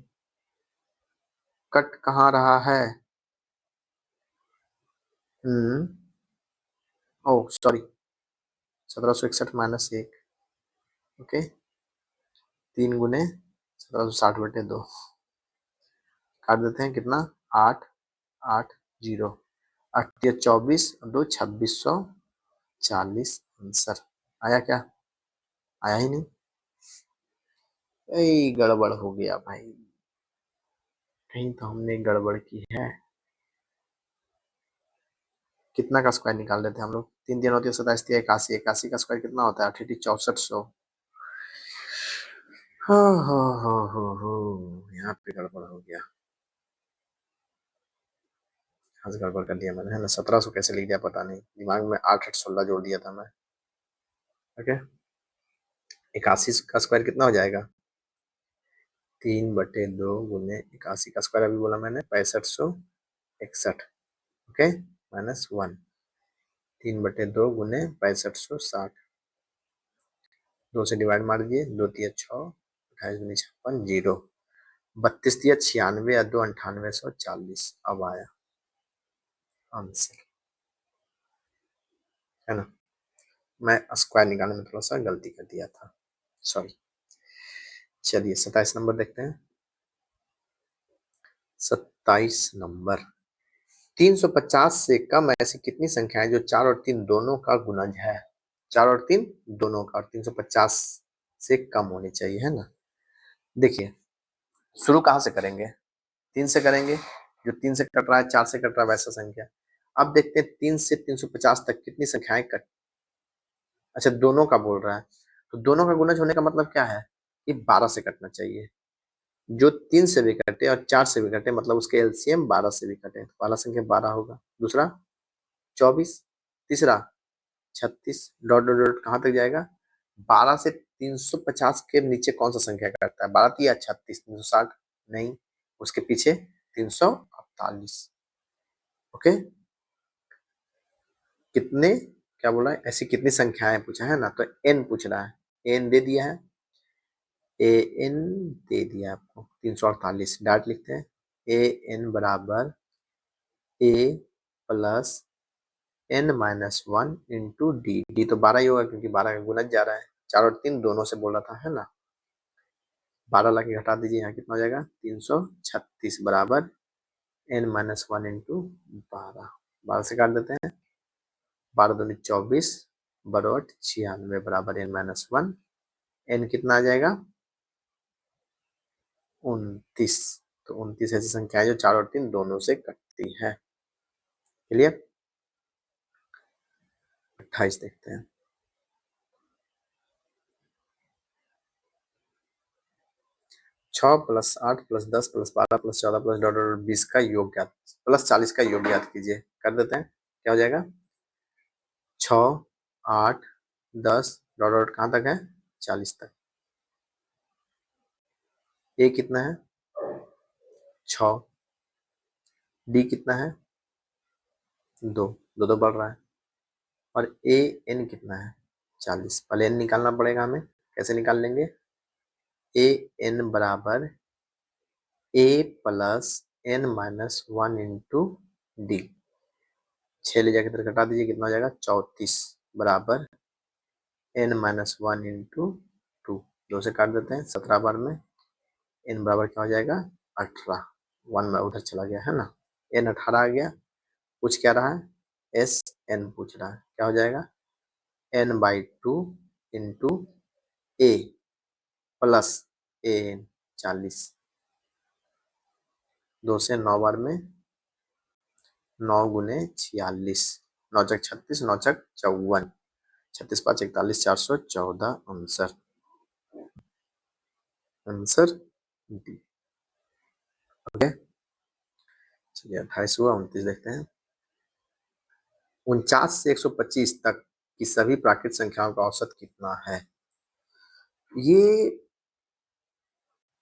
[SPEAKER 1] कट कहाँ रहा है? ओ सॉरी, 1761 माइनस 1, ओके, 3 गुने 1760 बटे 2, काट देते हैं, कितना? 8 8 0, 8 या 24 2 2640 आंसर आया। क्या आया? ही नहीं, गड़बड़ हो गया भाई, कहीं तो हमने गड़बड़ की है। कितना का स्क्वायर निकाल लेते हैं हम लोग? 3 3 होती है 27 81, 81 का स्क्वायर कितना होता है? 88 6400। हो यहाँ पे गड़बड़ हो गया, आज गड़बड़ कर दिया मैंने, है ना। 1700 कैसे लिख दिया पता नहीं, दिमाग में 8 8 16 जोड़ दिया था मैं। ओके, 81 का स्क्वायर कितना हो जाएगा? 3 बटे 2 गुने 81 का स्क्वायर अभी बोला मैंने 6561, ओके, माइनस 1, 3 बटे 2 गुने 6560, 2 से डिवाइड मार दिए, 2 तिया 6, 28 दूनी 56 0, 32 तिया 96 या 2 9840। अब आया आंसर, है ना। मैं स्क्वायर निकालने में थोड़ा सा गलती कर दिया था, सॉरी। चलिए 27 नंबर देखते हैं। 27 नंबर, 350 से कम ऐसी कितनी संख्याएं जो 4 और 3 दोनों का गुणज है। 4 और 3 दोनों का, और 350 से कम होनी चाहिए, है ना। देखिए शुरू कहाँ से करेंगे, 3 से करेंगे। जो 3 से कट रहा है 4 से कट रहा है वैसा संख्या। अब देखते हैं 3 से 350 तक कितनी संख्याएं कट, अच्छा दोनों का बोल रहा है, तो दोनों का गुणज होने का मतलब क्या है कि 12 से कटना चाहिए। जो 3 से भी कटे और 4 से भी कटे मतलब उसके एलसीएम 12 से भी कटे, तो पहला संख्या 12 होगा, दूसरा 24, तीसरा 36, डॉट डॉट डॉट कहाँ तक जाएगा। 12 से 350 के नीचे कौन सा संख्या कटता है, 12 या 36, 360 नहीं, उसके पीछे 348। ओके, कितने, क्या बोला है, ऐसी कितनी संख्याएं पूछा है ना, तो एन पूछ रहा है, एन दे दिया है, ए एन दे दिया आपको 348, डाट लिखते हैं। ए एन बराबर A plus N minus one into D, D तो 12 ही होगा क्योंकि 12 का गुणज जा रहा है, 4 और 3 दोनों से बोला था, है ना। 12 ला के घटा दीजिए, यहाँ कितना हो जाएगा 336 बराबर एन माइनस वन इंटू 12, 12 से काट देते हैं, 12 दूनी 24 बरोट 96 बराबर एन माइनस वन, एन कितना आ जाएगा 29। तो 29 ऐसी संख्या है जो 4 और 3 दोनों से कटती है। क्लियर। 28 देखते हैं। 6 plus 8 plus 10 plus 12 plus 14 plus dot dot 20 का योग ज्ञात, प्लस 40 का योग ज्ञात कीजिए, कर देते हैं। क्या हो जाएगा 6 8 10 डॉट डॉट कहाँ तक है 40 तक। ए कितना है 6, डी कितना है 2, 2 2 बढ़ रहा है, और ए एन कितना है 40। पहले एन निकालना पड़ेगा हमें, कैसे निकाल लेंगे, ए एन बराबर A plus N minus one into D, 6 ले जाकर घटा दीजिए, कितना हो जाएगा 34 बराबर n minus one into two, 2 से काट देते हैं, 17 बार में एन बराबर क्या हो जाएगा 18, 1 में उधर चला गया, है ना। एन 18 आ गया, पूछ क्या रहा है एस एन पूछ रहा है, क्या हो जाएगा n by two into A plus a n 40, 2 से 9 बार में 9 गुने 46, 9 चक 36, 9 चक 54, 36 5 41, 414 आंसर, आंसर डी। ओके, चलिए 28 हुआ, 29 देखते हैं। 49 से 125 तक की सभी प्राकृत संख्याओं का औसत कितना है। ये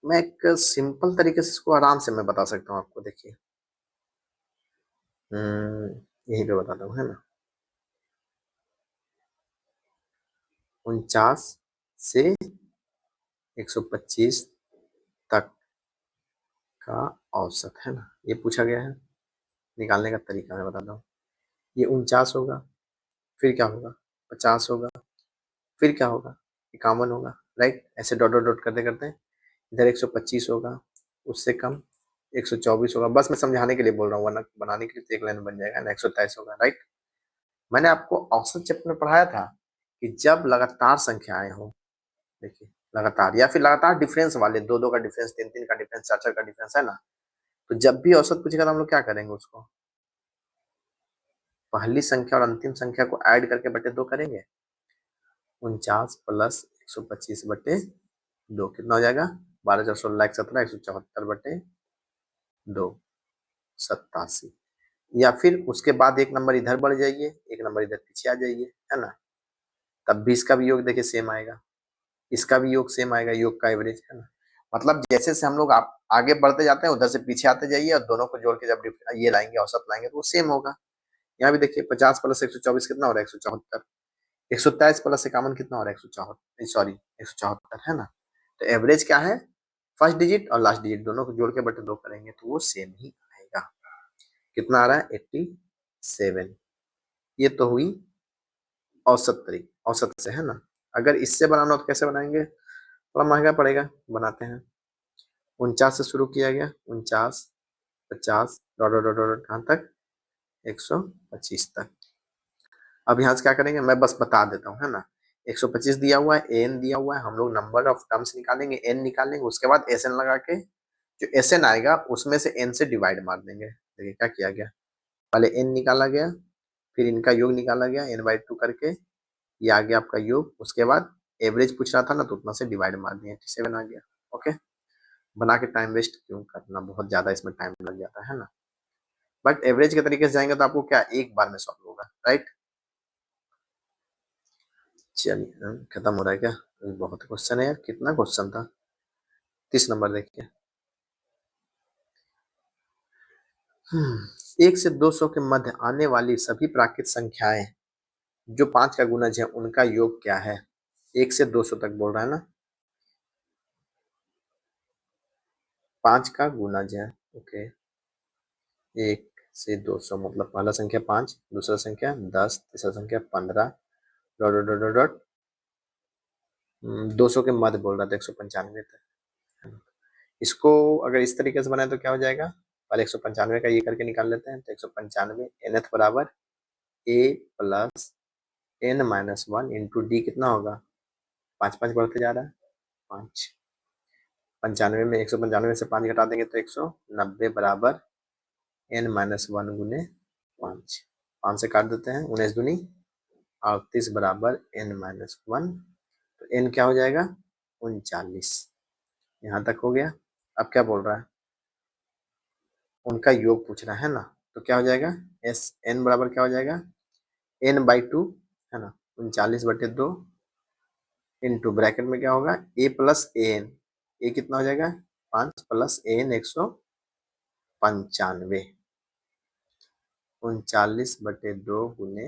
[SPEAKER 1] मैं एक सिंपल तरीके से इसको आराम से मैं बता सकता हूँ आपको, देखिए यहीं पे बताता हूँ, है ना। 49 से 125 तक का औसत, है ना, ये पूछा गया है। निकालने का तरीका मैं बताता हूँ। ये 49 होगा, फिर क्या होगा 50 होगा, फिर क्या होगा 51 होगा, राइट। ऐसे डॉट डॉट डॉट करते करते इधर 125 होगा, उससे कम 124 होगा, बस मैं समझाने के लिए बोल रहा हूँ, वरना बनाने के लिए तो एक लाइन बन जाएगा ना, 123 होगा, राइट। मैंने आपको औसत चैप्टर में पढ़ाया था कि जब लगातार संख्याएं हो, देखिए लगातार या फिर लगातार डिफरेंस वाले, 2 2 का डिफरेंस, 3 3 का डिफरेंस, 4 4 का डिफरेंस, है ना। तो जब भी औसत पूछेगा तो हम लोग क्या करेंगे, उसको पहली संख्या और अंतिम संख्या को ऐड करके बटे 2 करेंगे। 49 प्लस 125 बटे 2 कितना हो जाएगा 12 4 16 117 174 बटे 2 87, या फिर उसके बाद एक नंबर इधर बढ़ जाइए, एक नंबर इधर पीछे आ जाइए, है ना। तब भी इसका भी योग देखिए सेम आएगा, इसका भी योग सेम आएगा, योग का एवरेज, है ना। मतलब जैसे से हम लोग आप आगे बढ़ते जाते हैं उधर से पीछे आते जाइए, और दोनों को जोड़ के जब ये लाएंगे औसत लाएंगे तो वो सेम होगा। यहाँ भी देखिए 50 प्लस 124 कितना हो रहा है 174, 127 प्लस 51 कितना हो रहा है 174, सॉरी 174, है ना। तो एवरेज क्या है, फर्स्ट डिजिट और लास्ट डिजिट दोनों को जोड़ के बटे 2 करेंगे तो वो सेम ही आएगा। कितना आ रहा है 80 7। ये तो हुई औसत से, है ना। अगर इससे बनाना हो तो कैसे बनाएंगे, थोड़ा महंगा पड़ेगा, बनाते हैं। 49 से शुरू किया गया, 49, 50, डॉट डॉट डॉट डॉट कहाँ तक, 125 तक। अब यहाँ से क्या करेंगे, मैं बस बता देता हूँ, है ना। 125 दिया हुआ है, एन दिया हुआ है, हम लोग नंबर ऑफ टर्म्स निकालेंगे, एन निकालेंगे, उसके बाद एस एन लगा के जो एस एन आएगा उसमें से एन से डिवाइड मार देंगे। देखिए क्या किया गया, पहले एन निकाला गया, फिर इनका योग निकाला गया n/2 करके, ये आ गया आपका योग, उसके बाद एवरेज पूछ रहा था ना तो उतना से डिवाइड मार दिया, 7 आ गया। ओके, बना के टाइम वेस्ट क्यों करना, बहुत ज्यादा इसमें टाइम लग जाता है ना। बट एवरेज के तरीके से जाएंगे तो आपको क्या एक बार में सॉल्व होगा, राइट। चलिए खत्म हो रहा है क्या, बहुत क्वेश्चन है यार, कितना क्वेश्चन था। 30 नंबर देखिए। 1 से 200 के मध्य आने वाली सभी प्राकृत संख्याएं जो 5 का गुणज है उनका योग क्या है। 1 से 200 तक बोल रहा है ना, 5 का गुणज है। ओके, 1 से 200 मतलब पहला संख्या 5, दूसरा संख्या 10, तीसरा संख्या 15, डॉट डॉट डॉट डॉट 200 के मध्य बोल रहा था 195 तक। इसको अगर इस तरीके से बनाए तो क्या हो जाएगा, पहले 195 का ये करके निकाल लेते हैं, तो 195 nth बराबर a plus n-1 into D कितना होगा, 5 बढ़ते जा रहा है, 5। 95 में 195 से 5 घटा देंगे तो 190 बराबर n-1 गुने 5, 5 से काट देते हैं, 19 दूनी 38 बराबर n-1, तो n क्या हो जाएगा 39। यहाँ तक हो गया। अब क्या बोल रहा है, उनका योग पूछ रहा है ना, तो क्या हो जाएगा, एस एन बराबर क्या हो जाएगा n/2, है ना, 39/2 इंटू ब्रैकेट में क्या होगा a प्लस ए एन, ए कितना हो जाएगा 5 प्लस ए एन 195, 39/2 गुने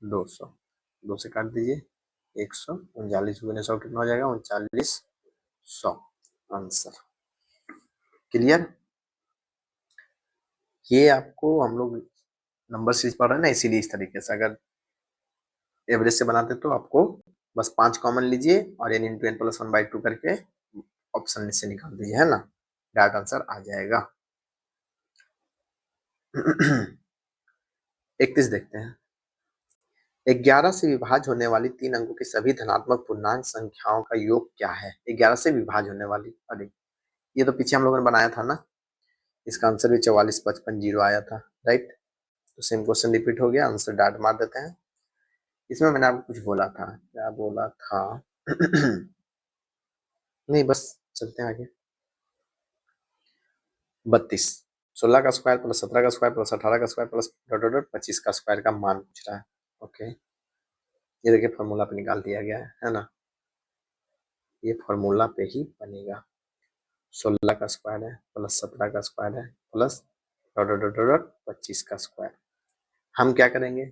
[SPEAKER 1] 200, 2 से काट दीजिए, 139 गुने 100 कितना हो जाएगा 3900, आंसर क्लियर। ये आपको हम लोग नंबर सीरीज पढ़ रहे हैं ना, इसीलिए इस तरीके से, अगर एवरेज से बनाते तो आपको बस 5 कॉमन लीजिए और n इंटू एन प्लस 1/2 करके ऑप्शन से निकाल दीजिए, है ना, डायरेक्ट आंसर आ जाएगा। 31 देखते हैं। 11 से विभाज्य होने वाली 3 अंकों की सभी धनात्मक पूर्णांक संख्याओं का योग क्या है। 11 से विभाज्य होने वाली, अरे ये तो पीछे हम लोगों ने बनाया था ना, इसका आंसर भी 4455 आया था, राइट। तो सेम क्वेश्चन रिपीट हो गया, आंसर डायरेक्ट मार देते हैं। इसमें मैंने आपको कुछ बोला था, क्या बोला था नहीं बस चलते हैं आगे। 32, 16 का स्क्वायर प्लस 17 का स्क्वायर प्लस 18 का square plus dot dot dot 25 का स्क्वायर का मान पूछ रहा है। ओके, ये देखिए फॉर्मूला पे निकाल दिया गया है ना, ये फॉर्मूला पे ही बनेगा। 16 का स्क्वायर है प्लस 17 का स्क्वायर है plus dot dot dot dot 25 का स्क्वायर। हम क्या करेंगे,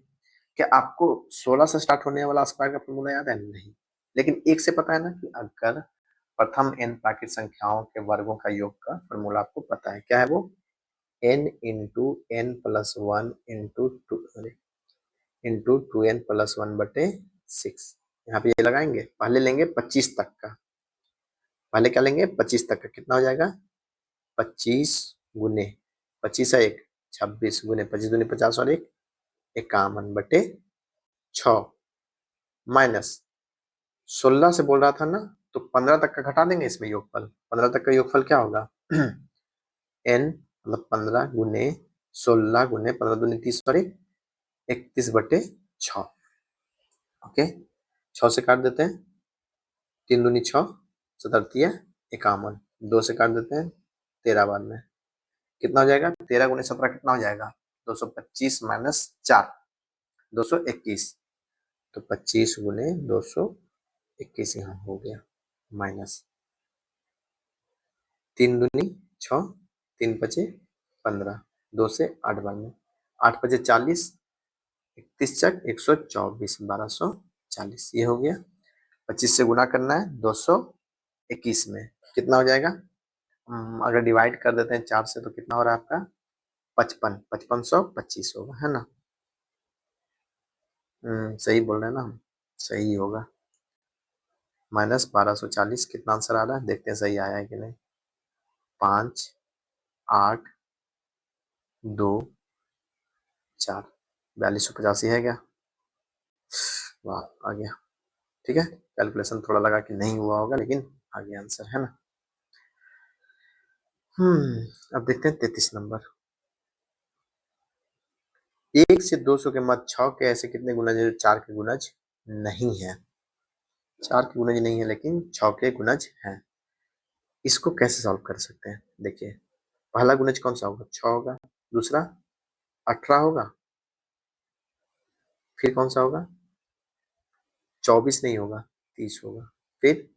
[SPEAKER 1] क्या आपको 16 से स्टार्ट होने वाला स्क्वायर का फॉर्मूला याद है, नहीं, लेकिन एक से पता है ना कि अगर प्रथम n प्राकृत संख्याओं के वर्गों का योग का फॉर्मूला आपको पता है, क्या है वो, n into n plus 1 into 2n plus 1/6। यहाँ पे ये लगाएंगे, पहले लेंगे 25 तक का, पहले क्या लेंगे 25 तक का, कितना हो जाएगा 25 गुने 25 है 1, 26 गुने 25 दूनी 50 और 1 51/6 माइनस 16 से बोल रहा था ना, तो 15 तक का घटा देंगे इसमें योगफल, 15 तक का योगफल क्या होगा n मतलब 15 गुने 16 गुने 15 दूनी 30 और 31/6। ओके, 6 से काट देते हैं, 3 दूनी 6, 7 51, 2 से काट देते हैं 13 बार में, कितना हो जाएगा 13 गुने 17 कितना हो जाएगा 225 माइनस 4 221, तो 25 गुने 221 यहाँ हो गया, माइनस 3 दूनी 6, 3 पचे 15, 2 से 8 बार में, 8 पचे 40, 31 चक 124, 1240, ये हो गया। 25 से गुना करना है 221 में, कितना हो जाएगा, अगर डिवाइड कर देते हैं 4 से तो कितना हो रहा है आपका 55, 5500 25 होगा, है ना। सही बोल रहे हैं ना हम, सही होगा। -1240 कितना आंसर आ रहा है, देखते हैं सही आया है कि नहीं। 5 8 2 4 4285 है क्या? वाह, आ गया। ठीक है, कैलकुलेशन थोड़ा लगा कि नहीं हुआ होगा, लेकिन आ गया आंसर, है ना। अब देखते हैं 33 नंबर। 1 से 200 के मध्य 6 के ऐसे कितने गुणज है जो 4 के गुणज नहीं है? 4 के गुणज नहीं है लेकिन 6 के गुणज हैं। इसको कैसे सॉल्व कर सकते हैं? देखिए, पहला गुणज कौन सा होगा? 6 होगा। दूसरा 18 होगा। फिर कौन सा होगा? 24 नहीं होगा, 30 होगा। फिर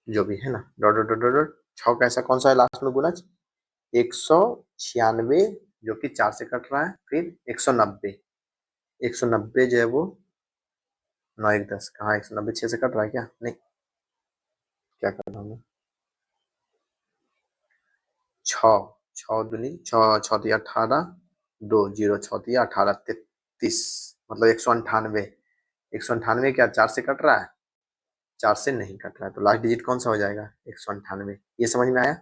[SPEAKER 1] जो भी है ना, डॉट डॉट डॉट डॉट 6 का ऐसा कौन सा है लास्ट में गुणज? 196 जो कि 4 से कट रहा है। फिर 190, 190 जो है वो 9 1 10, कहाँ 190 6 से कट रहा है क्या? नहीं, क्या कर रहा हूँ? 6 6 दूनी 6 6 दिया 18, 2 0 6 दिया 18 33, मतलब 198। 198 क्या 4 से कट रहा है? 4 से नहीं कट रहा है, तो लास्ट डिजिट कौन सा हो जाएगा? 198। ये समझ में आया?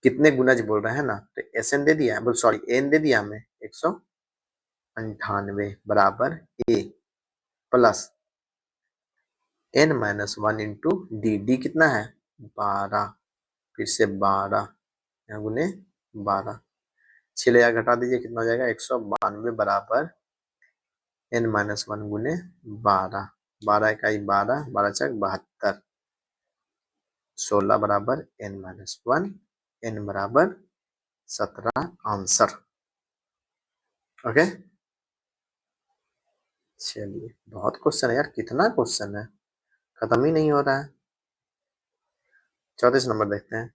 [SPEAKER 1] कितने गुणज बोल रहे हैं ना, तो एस एन दे दिया, बोल सॉरी एन दे दिया हमें 198 बराबर A plus n -1 into D. D कितना है? 12। फिर से 12 यहाँ गुने 12, 6 ले घटा दीजिए, कितना हो जाएगा? 192 बराबर n-1 गुने 12। 12 इकाई 12, 12 चक 72, 16 बराबर n-1, n बराबर 17 आंसर। ओके, चलिए बहुत क्वेश्चन है यार, कितना क्वेश्चन है, खत्म ही नहीं हो रहा है। 34 नंबर देखते हैं।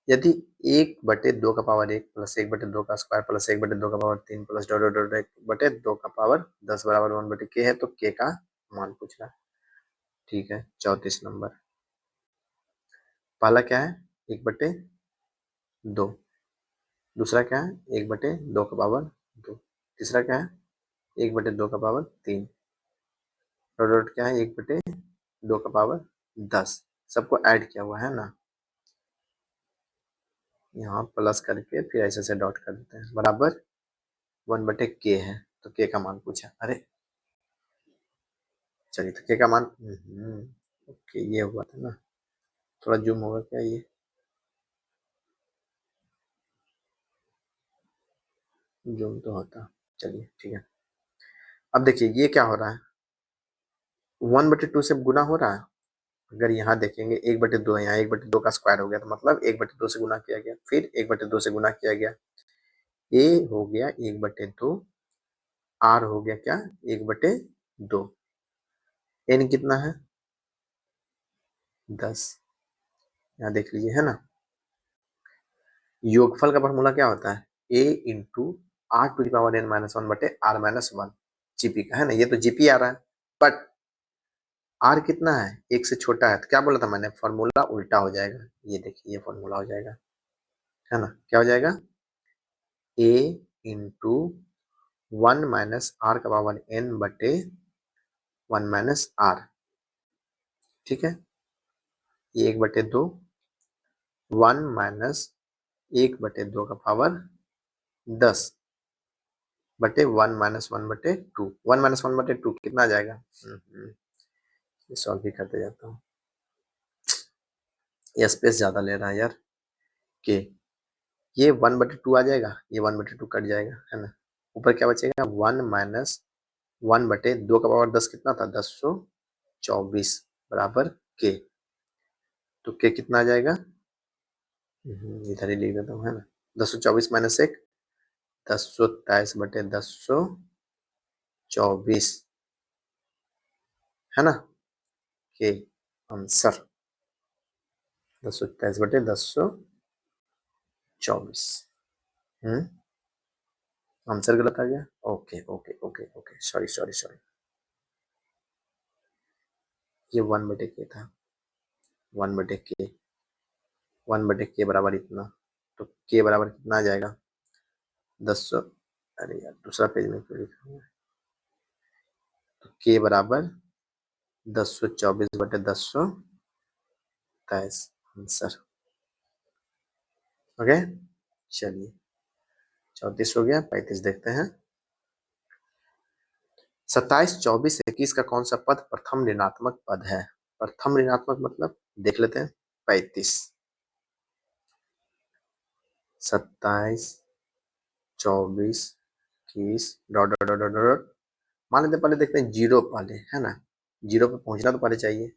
[SPEAKER 1] यदि 1/2 का पावर 1 प्लस 1/2 का स्क्वायर प्लस 1/2 का power 3 plus dot dot dot 1/2 का पावर 10 बराबर 1/k है, तो k का मान पूछ रहा है। ठीक है, 34 नंबर। पहला क्या है? 1/2। दूसरा क्या है? 1/2 का पावर 2। तीसरा क्या है? 1/2 का पावर 3। डॉट डॉट क्या है? 1/2 का पावर 10। सबको ऐड किया हुआ है ना, यहाँ प्लस करके फिर ऐसे से डॉट कर देते हैं, बराबर 1/k है, तो k का मान पूछा। अरे चलिए, तो k का मान ओके, ये हुआ था ना। थोड़ा जूम होगा क्या? ये जूम तो होता। चलिए ठीक है। अब देखिए ये क्या हो रहा है, 1/2 से गुना हो रहा है। अगर यहाँ देखेंगे 1/2 है, यहाँ 1/2 का स्क्वायर हो गया, तो मतलब 1/2 से गुना किया गया, फिर 1/2 से गुना किया गया। a हो गया 1/2, r हो गया क्या? 1/2। n कितना है? 10। यहाँ देख लीजिए, है ना। योगफल का फॉर्मूला क्या होता है? a इंटू r⁻n-1/r-1 जीपी का, है ना। ये तो जीपी आ रहा है, बट r कितना है? 1 से छोटा है, तो क्या बोला था मैंने? फॉर्मूला उल्टा हो जाएगा। ये देखिए, ये फॉर्मूला हो जाएगा, है ना। क्या हो जाएगा? a इंटू 1-r⁻n/1 - ठीक है। ये 1/2, 1 - 1/2 का पावर 10 बटे 1-1/2। 1-1/2 कितना आ जाएगा? ये सॉल्व भी करते जाता हूँ, ये स्पेस ज्यादा ले रहा है यार। के ये 1/2 आ जाएगा, ये 1/2 कट जाएगा, है ना। ऊपर क्या बचेगा? 1-1/2 का पावर 10 कितना था? 1024 बराबर के। तो के कितना आ जाएगा? इधर ही लिख देता हूँ, है ना। 1024 - 1, 1023/1024, है ना। के आंसर 1023/1024। आंसर गलत आ गया। Okay okay okay okay, sorry sorry sorry. ये 1/k था, 1/k, 1/k बराबर इतना, तो k बराबर कितना आ जाएगा? 1000, अरे यार दूसरा पेज में क्यों लिखा हुआ है, तो k बराबर 1024/1023 आंसर। ओके, चलिए 34 हो गया, 35 देखते हैं। 27, 24, 21 का कौन सा पद प्रथम ऋणात्मक पद है? प्रथम ऋणात्मक मतलब देख लेते हैं। 35, 27, 24, 21 dot dot dot dot dot, मान लेते हैं पहले देखते हैं जीरो पहले, है ना, जीरो पे पहुंचना तो पहले चाहिए।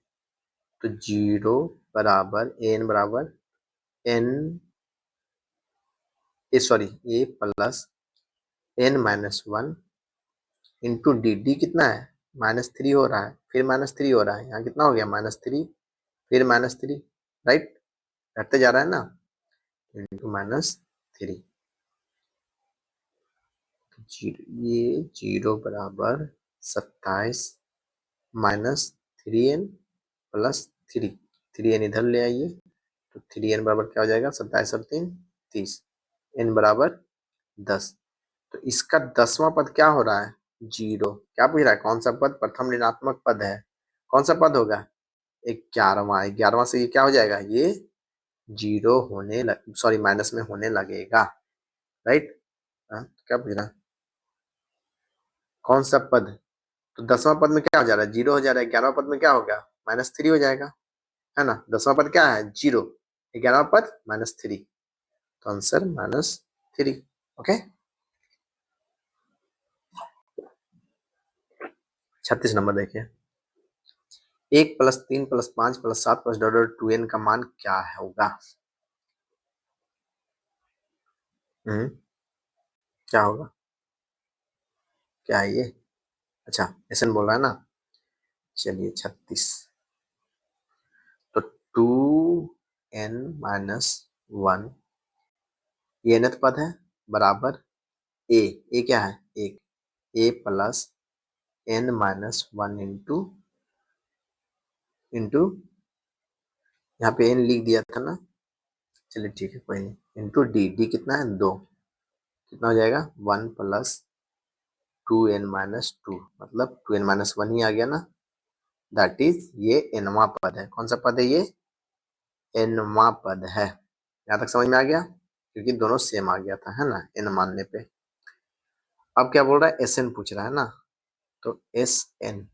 [SPEAKER 1] तो जीरो बराबर एन बराबर N, A sorry A plus N minus one into D. D कितना है? -3 हो रहा है, फिर -3 हो रहा है, यहाँ कितना हो गया -3, फिर -3, राइट, घटते जा रहा है ना, इंटू -3। ये जीरो बराबर 27 -3n प्लस 3, 3n इधर ले आइए, तो 3n बराबर क्या हो जाएगा, 27 और 3 30, n बराबर 10। तो इसका 10वां पद क्या हो रहा है? जीरो। क्या पूछ रहा है? कौन सा पद प्रथम ऋणात्मक पद है? कौन सा पद होगा? 11वां। 11वां से ये क्या हो जाएगा, ये जीरो होने सॉरी माइनस में होने लगेगा, राइट। हाँ, तो क्या पूछ रहा है? कौन सा पद? तो 10वां पद में क्या हो जा रहा है? जीरो हो जा रहा है। 11वां पद में क्या होगा? -3 हो जाएगा, है ना। 10वां पद क्या है? जीरो। 11वां पद -3, तो आंसर -3। ओके, 36 नंबर देखिए। 1 + 3 + 5 + 7 + डॉट डॉट 2n का मान क्या होगा? क्या होगा? क्या है ये? अच्छा, एसएन बोल रहा है ना। चलिए 36, तो 2n-1 ये nth पद है, बराबर ए क्या है? एक, ए प्लस n-1 इंटू यहाँ पे n लिख दिया था ना, चलिए ठीक है कोई नहीं, इंटू डी। डी कितना है? 2, कितना हो जाएगा? 1 + 2n-2, मतलब 2n-1 ही आ गया ना, दैट इज ये nवां पद है। कौन सा पद है ये? nवां पद है। यहाँ तक समझ में आ गया, क्योंकि दोनों सेम आ गया था, है ना, n मानने पे। अब क्या बोल रहा है? एस एन पूछ रहा है ना, तो एस एन,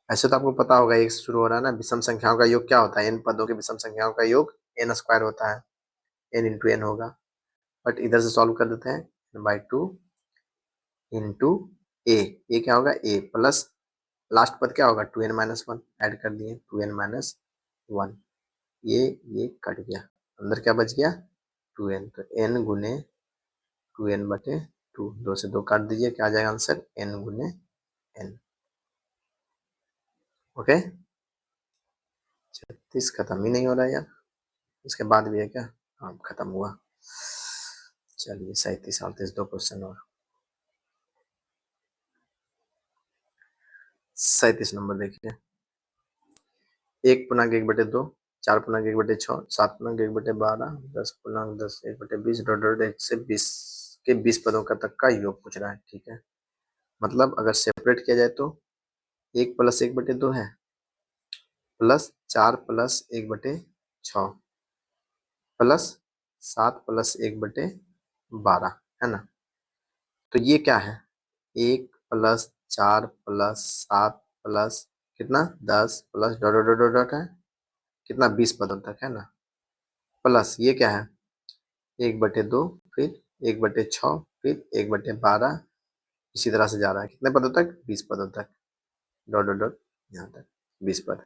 [SPEAKER 1] ऐसे तो आपको पता होगा, एक शुरू हो रहा है ना, विषम संख्याओं का योग क्या होता है? n पदों के विषम संख्याओं का योग n² होता है, n इंटू n होगा। बट इधर से सॉल्व कर देते हैं, n/2 इंटू ए क्या होगा? ए प्लस लास्ट पद क्या होगा? 2n-1 ऐड कर दिए, 2n-1, ये कट गया, अंदर क्या बच गया? 2n। तो n गुने 2n/2, 2 से 2 काट दीजिए, क्या आ जाएगा आंसर? n गुने n। ओके, 36 खत्म ही नहीं हो रहा है यार, इसके बाद भी है क्या? हाँ खत्म हुआ। चलिए 37, 38 दो क्वेश्चन और। 37 नंबर देखिए। 1/1/2, 4/1/6, 7/1/12, 10/10, 1/20 डॉट डॉट 1 से 20 के 20 पदों का तक का योग पूछ रहा है, ठीक है। मतलब अगर सेपरेट किया जाए तो 1 + 1/2 है, प्लस 4 + 1/6 प्लस 7 + 1/12, है ना। तो ये क्या है? 1 + 4 + 7 प्लस कितना? 10 plus dot dot dot dot है, कितना? 20 पदों तक, है ना। प्लस ये क्या है? 1/2, फिर 1/6, फिर 1/12, इसी तरह से जा रहा है, कितने पदों तक? 20 पदों तक, डॉट डॉट डॉट यहाँ तक 20 पद।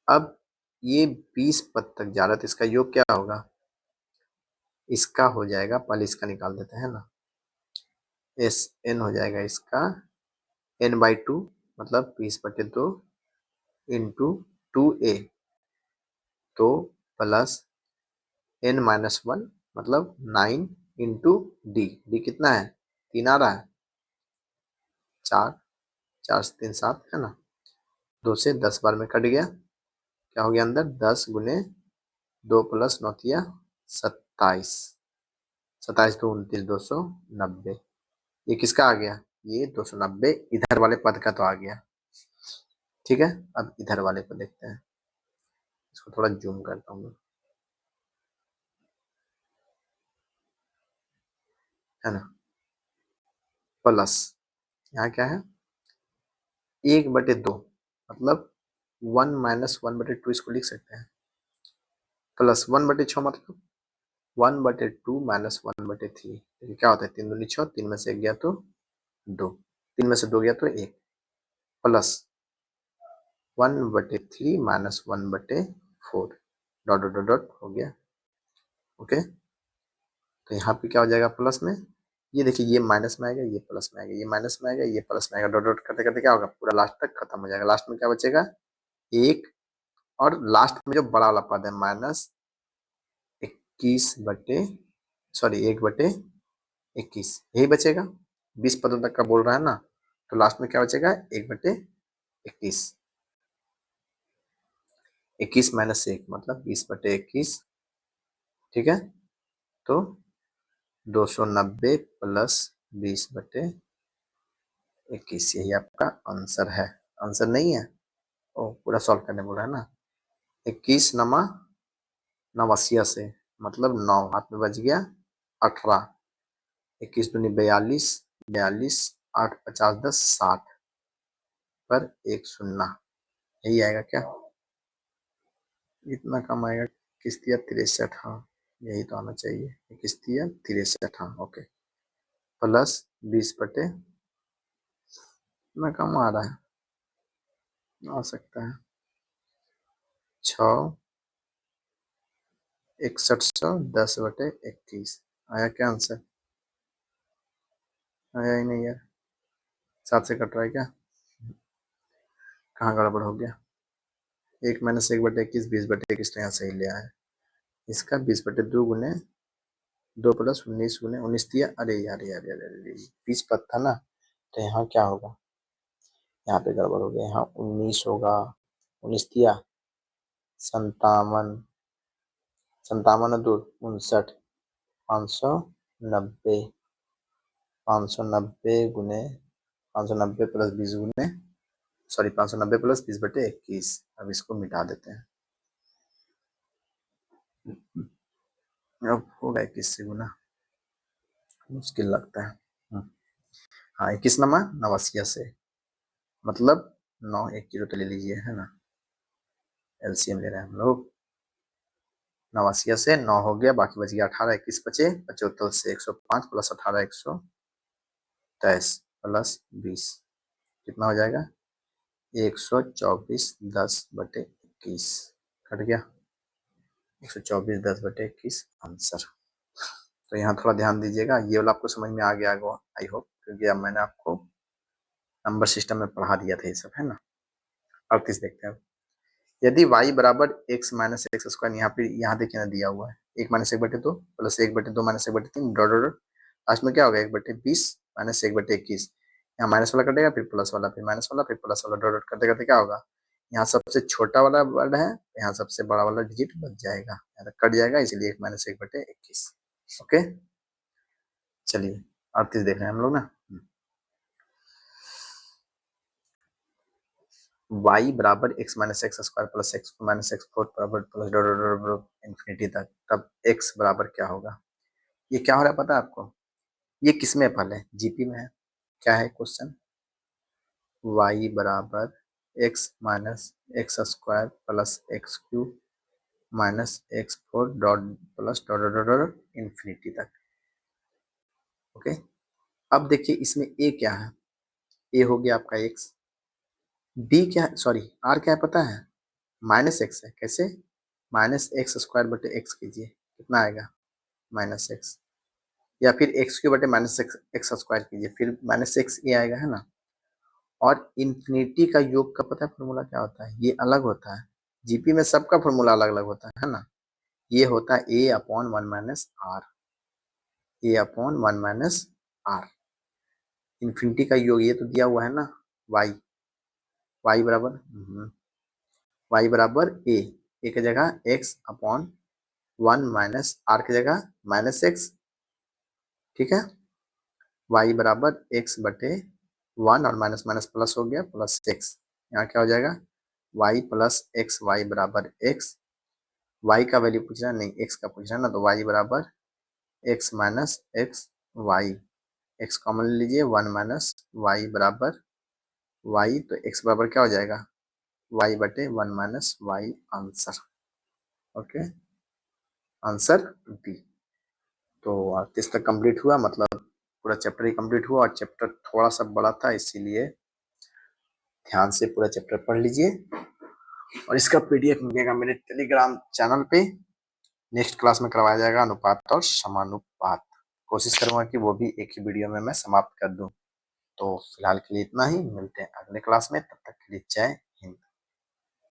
[SPEAKER 1] अब ये 20 पद तक जा रहा है, तो इसका योग क्या होगा? इसका हो जाएगा, पहले इसका निकाल देते हैं ना, एस एन हो जाएगा इसका n/2, मतलब 20/2 इंटू 2a, तो प्लस n-1 मतलब 9 इंटू डी। डी कितना है? 3 आ रहा है, 4, 4 से 3 7, है ना। 2 से 10 बार में कट गया, क्या हो गया अंदर? 10 गुने 2 प्लस 9 तिया 27, 27 2 29, 290। ये किसका आ गया? ये 290 इधर वाले पद का तो आ गया। ठीक है, अब इधर वाले को देखते हैं। इसको थोड़ा जूम करता हूँ, है ना। प्लस यहाँ क्या है? 1/2, मतलब 1 - 1/2 इसको लिख सकते हैं। प्लस 1/6 मतलब 1/2 - 1/3। देखिए क्या होता है, 3 दूनी 6, 3 में से 1 गया तो 2, 3 में से 2 गया तो 1, plus 1/3 - 1/4 dot dot dot dot हो गया। ओके, तो यहाँ पे क्या हो जाएगा प्लस में, ये देखिए ये माइनस में आएगा, ये प्लस में आएगा, ये माइनस में आएगा, ये प्लस में आएगा, डॉट डॉट करते करते क्या होगा, पूरा लास्ट तक खत्म हो जाएगा। लास्ट में क्या बचेगा? 1, और लास्ट में जो बड़ा वाला पद है -1/21, यही बचेगा। 20 पदों तक का बोल रहा है ना, तो लास्ट में क्या बचेगा? 1/21, 21 - 1 मतलब 20/21। ठीक है, तो 290 प्लस 20/21, यही आपका आंसर है। आंसर नहीं है, ओ पूरा सॉल्व करने बोला है ना। 21 नमा नवसिया से, मतलब 9 हाथ में बच गया 18, 21 दूनी 42, 42 8 50 10 60 पर 1 शून्य, यही आएगा क्या? इतना कम आएगा? किस्तिया 63, हाँ यही तो आना चाहिए, किस्तिया 63, हाँ ओके। प्लस 20/, इतना कम आ रहा है, आ सकता है 6 6100 10/21, आया क्या आंसर? आया ही नहीं यार, 7 से कट रहा है क्या? कहाँ गड़बड़ हो गया? 1 - 1/21 20/21 तो यहाँ सही ले आया। इसका 20/2 गुने 2 प्लस 19 गुने 19 दिया। अरे यार यार यार यार, 20 पद था ना, तो यहाँ क्या होगा? यहाँ पे गड़बड़ हो गया, यहाँ 19 होगा। 19 दिया 57, 57 और 2 59, 590, 590 गुने 590 प्लस 20 गुने, सॉरी 590 प्लस 20/21। अब इसको मिटा देते हैं, अब होगा 21 से गुना, मुश्किल लगता है। हाँ 21 नमा नवसिया से, मतलब 9 1 जीरो तो ले लीजिए, है ना, एलसीएम ले रहे हैं हम लोग। नवासिया से 9 हो गया, बाकी बच गया 18, 21 बचे, 75 से 105 प्लस 18 123 प्लस 20, कितना हो जाएगा? 124 10/21, कट गया 124 10/21 आंसर। तो यहाँ थोड़ा ध्यान दीजिएगा, ये वाला आपको समझ में आ गया होगा आई होप, क्योंकि अब मैंने आपको नंबर सिस्टम में पढ़ा दिया था ये सब, है ना। 38 देखते हैं। यदि y बराबर x माइनस एक्स स्क्वायर, यहाँ पे यहाँ देखिए ना दिया हुआ है 1 - 1/2 प्लस 1/2 - 1/3 डॉट डॉट, लास्ट में क्या होगा 1/20 माइनस 1/21, यहाँ माइनस वाला कटेगा, फिर प्लस वाला, फिर माइनस वाला, फिर प्लस वाला, डॉट डॉट करते करते क्या होगा, यहाँ सबसे छोटा वाला वर्ड है, यहाँ सबसे बड़ा वाला डिजिट बच जाएगा, यहाँ कट जाएगा, इसलिए 1 - 1/21। ओके, चलिए 38 देख रहे हैं हम लोग ना। y बराबर x minus X square plus X minus X four बराबर plus dot dot dot infinity तक, तब x बराबर क्या होगा? ये क्या हो रहा है पता है आपको? ये किस में फल है? जीपी में है। क्या है क्वेश्चन? y बराबर x minus X square plus x cube minus X four dot plus dot dot dot infinity तक। ओके, अब देखिए इसमें a क्या है? a हो गया आपका x, b क्या है, सॉरी r क्या है पता है? माइनस एक्स है। कैसे? माइनस एक्स स्क्वायर बटे एक्स कीजिए, कितना आएगा? माइनस एक्स, या फिर एक्स क्यू बटे माइनस एक्स एक्स स्क्वायर कीजिए, फिर माइनस एक्स ये आएगा, है ना। और इन्फिनिटी का योग का पता है फॉर्मूला क्या होता है? ये अलग होता है, जीपी में सबका फॉर्मूला अलग अलग होता है ना। ये होता है A upon one minus R, A upon one minus R. Infinity का योग ये तो दिया हुआ है ना, वाई, वाई बराबर वाई बराबर ए की जगह एक्स अपॉन 1 माइनस आर की जगह माइनस एक्स, ठीक है। y बराबर x बटे 1 और माइनस माइनस प्लस हो गया प्लस एक्स, यहाँ क्या हो जाएगा y प्लस एक्स, वाई बराबर x, y का वैल्यू पूछ रहा है नहीं x का पूछ रहा है ना, तो y बराबर x minus x y, x common ले लीजिए 1 माइनस वाई बराबर y, तो x बराबर क्या हो जाएगा y बटे 1 minus y, answer. Okay, answer b. तो तीस तक कंप्लीट हुआ, मतलब पूरा चैप्टर ही कंप्लीट हुआ, और चैप्टर थोड़ा सा बड़ा था इसीलिए ध्यान से पूरा चैप्टर पढ़ लीजिए, और इसका पीडीएफ मिलेगा मेरे टेलीग्राम चैनल पे। नेक्स्ट क्लास में करवाया जाएगा अनुपात और समानुपात, कोशिश करूंगा कि वो भी एक ही वीडियो में मैं समाप्त कर दूं। तो फिलहाल के लिए इतना ही, मिलते हैं अगले क्लास में, तब तक के लिए जय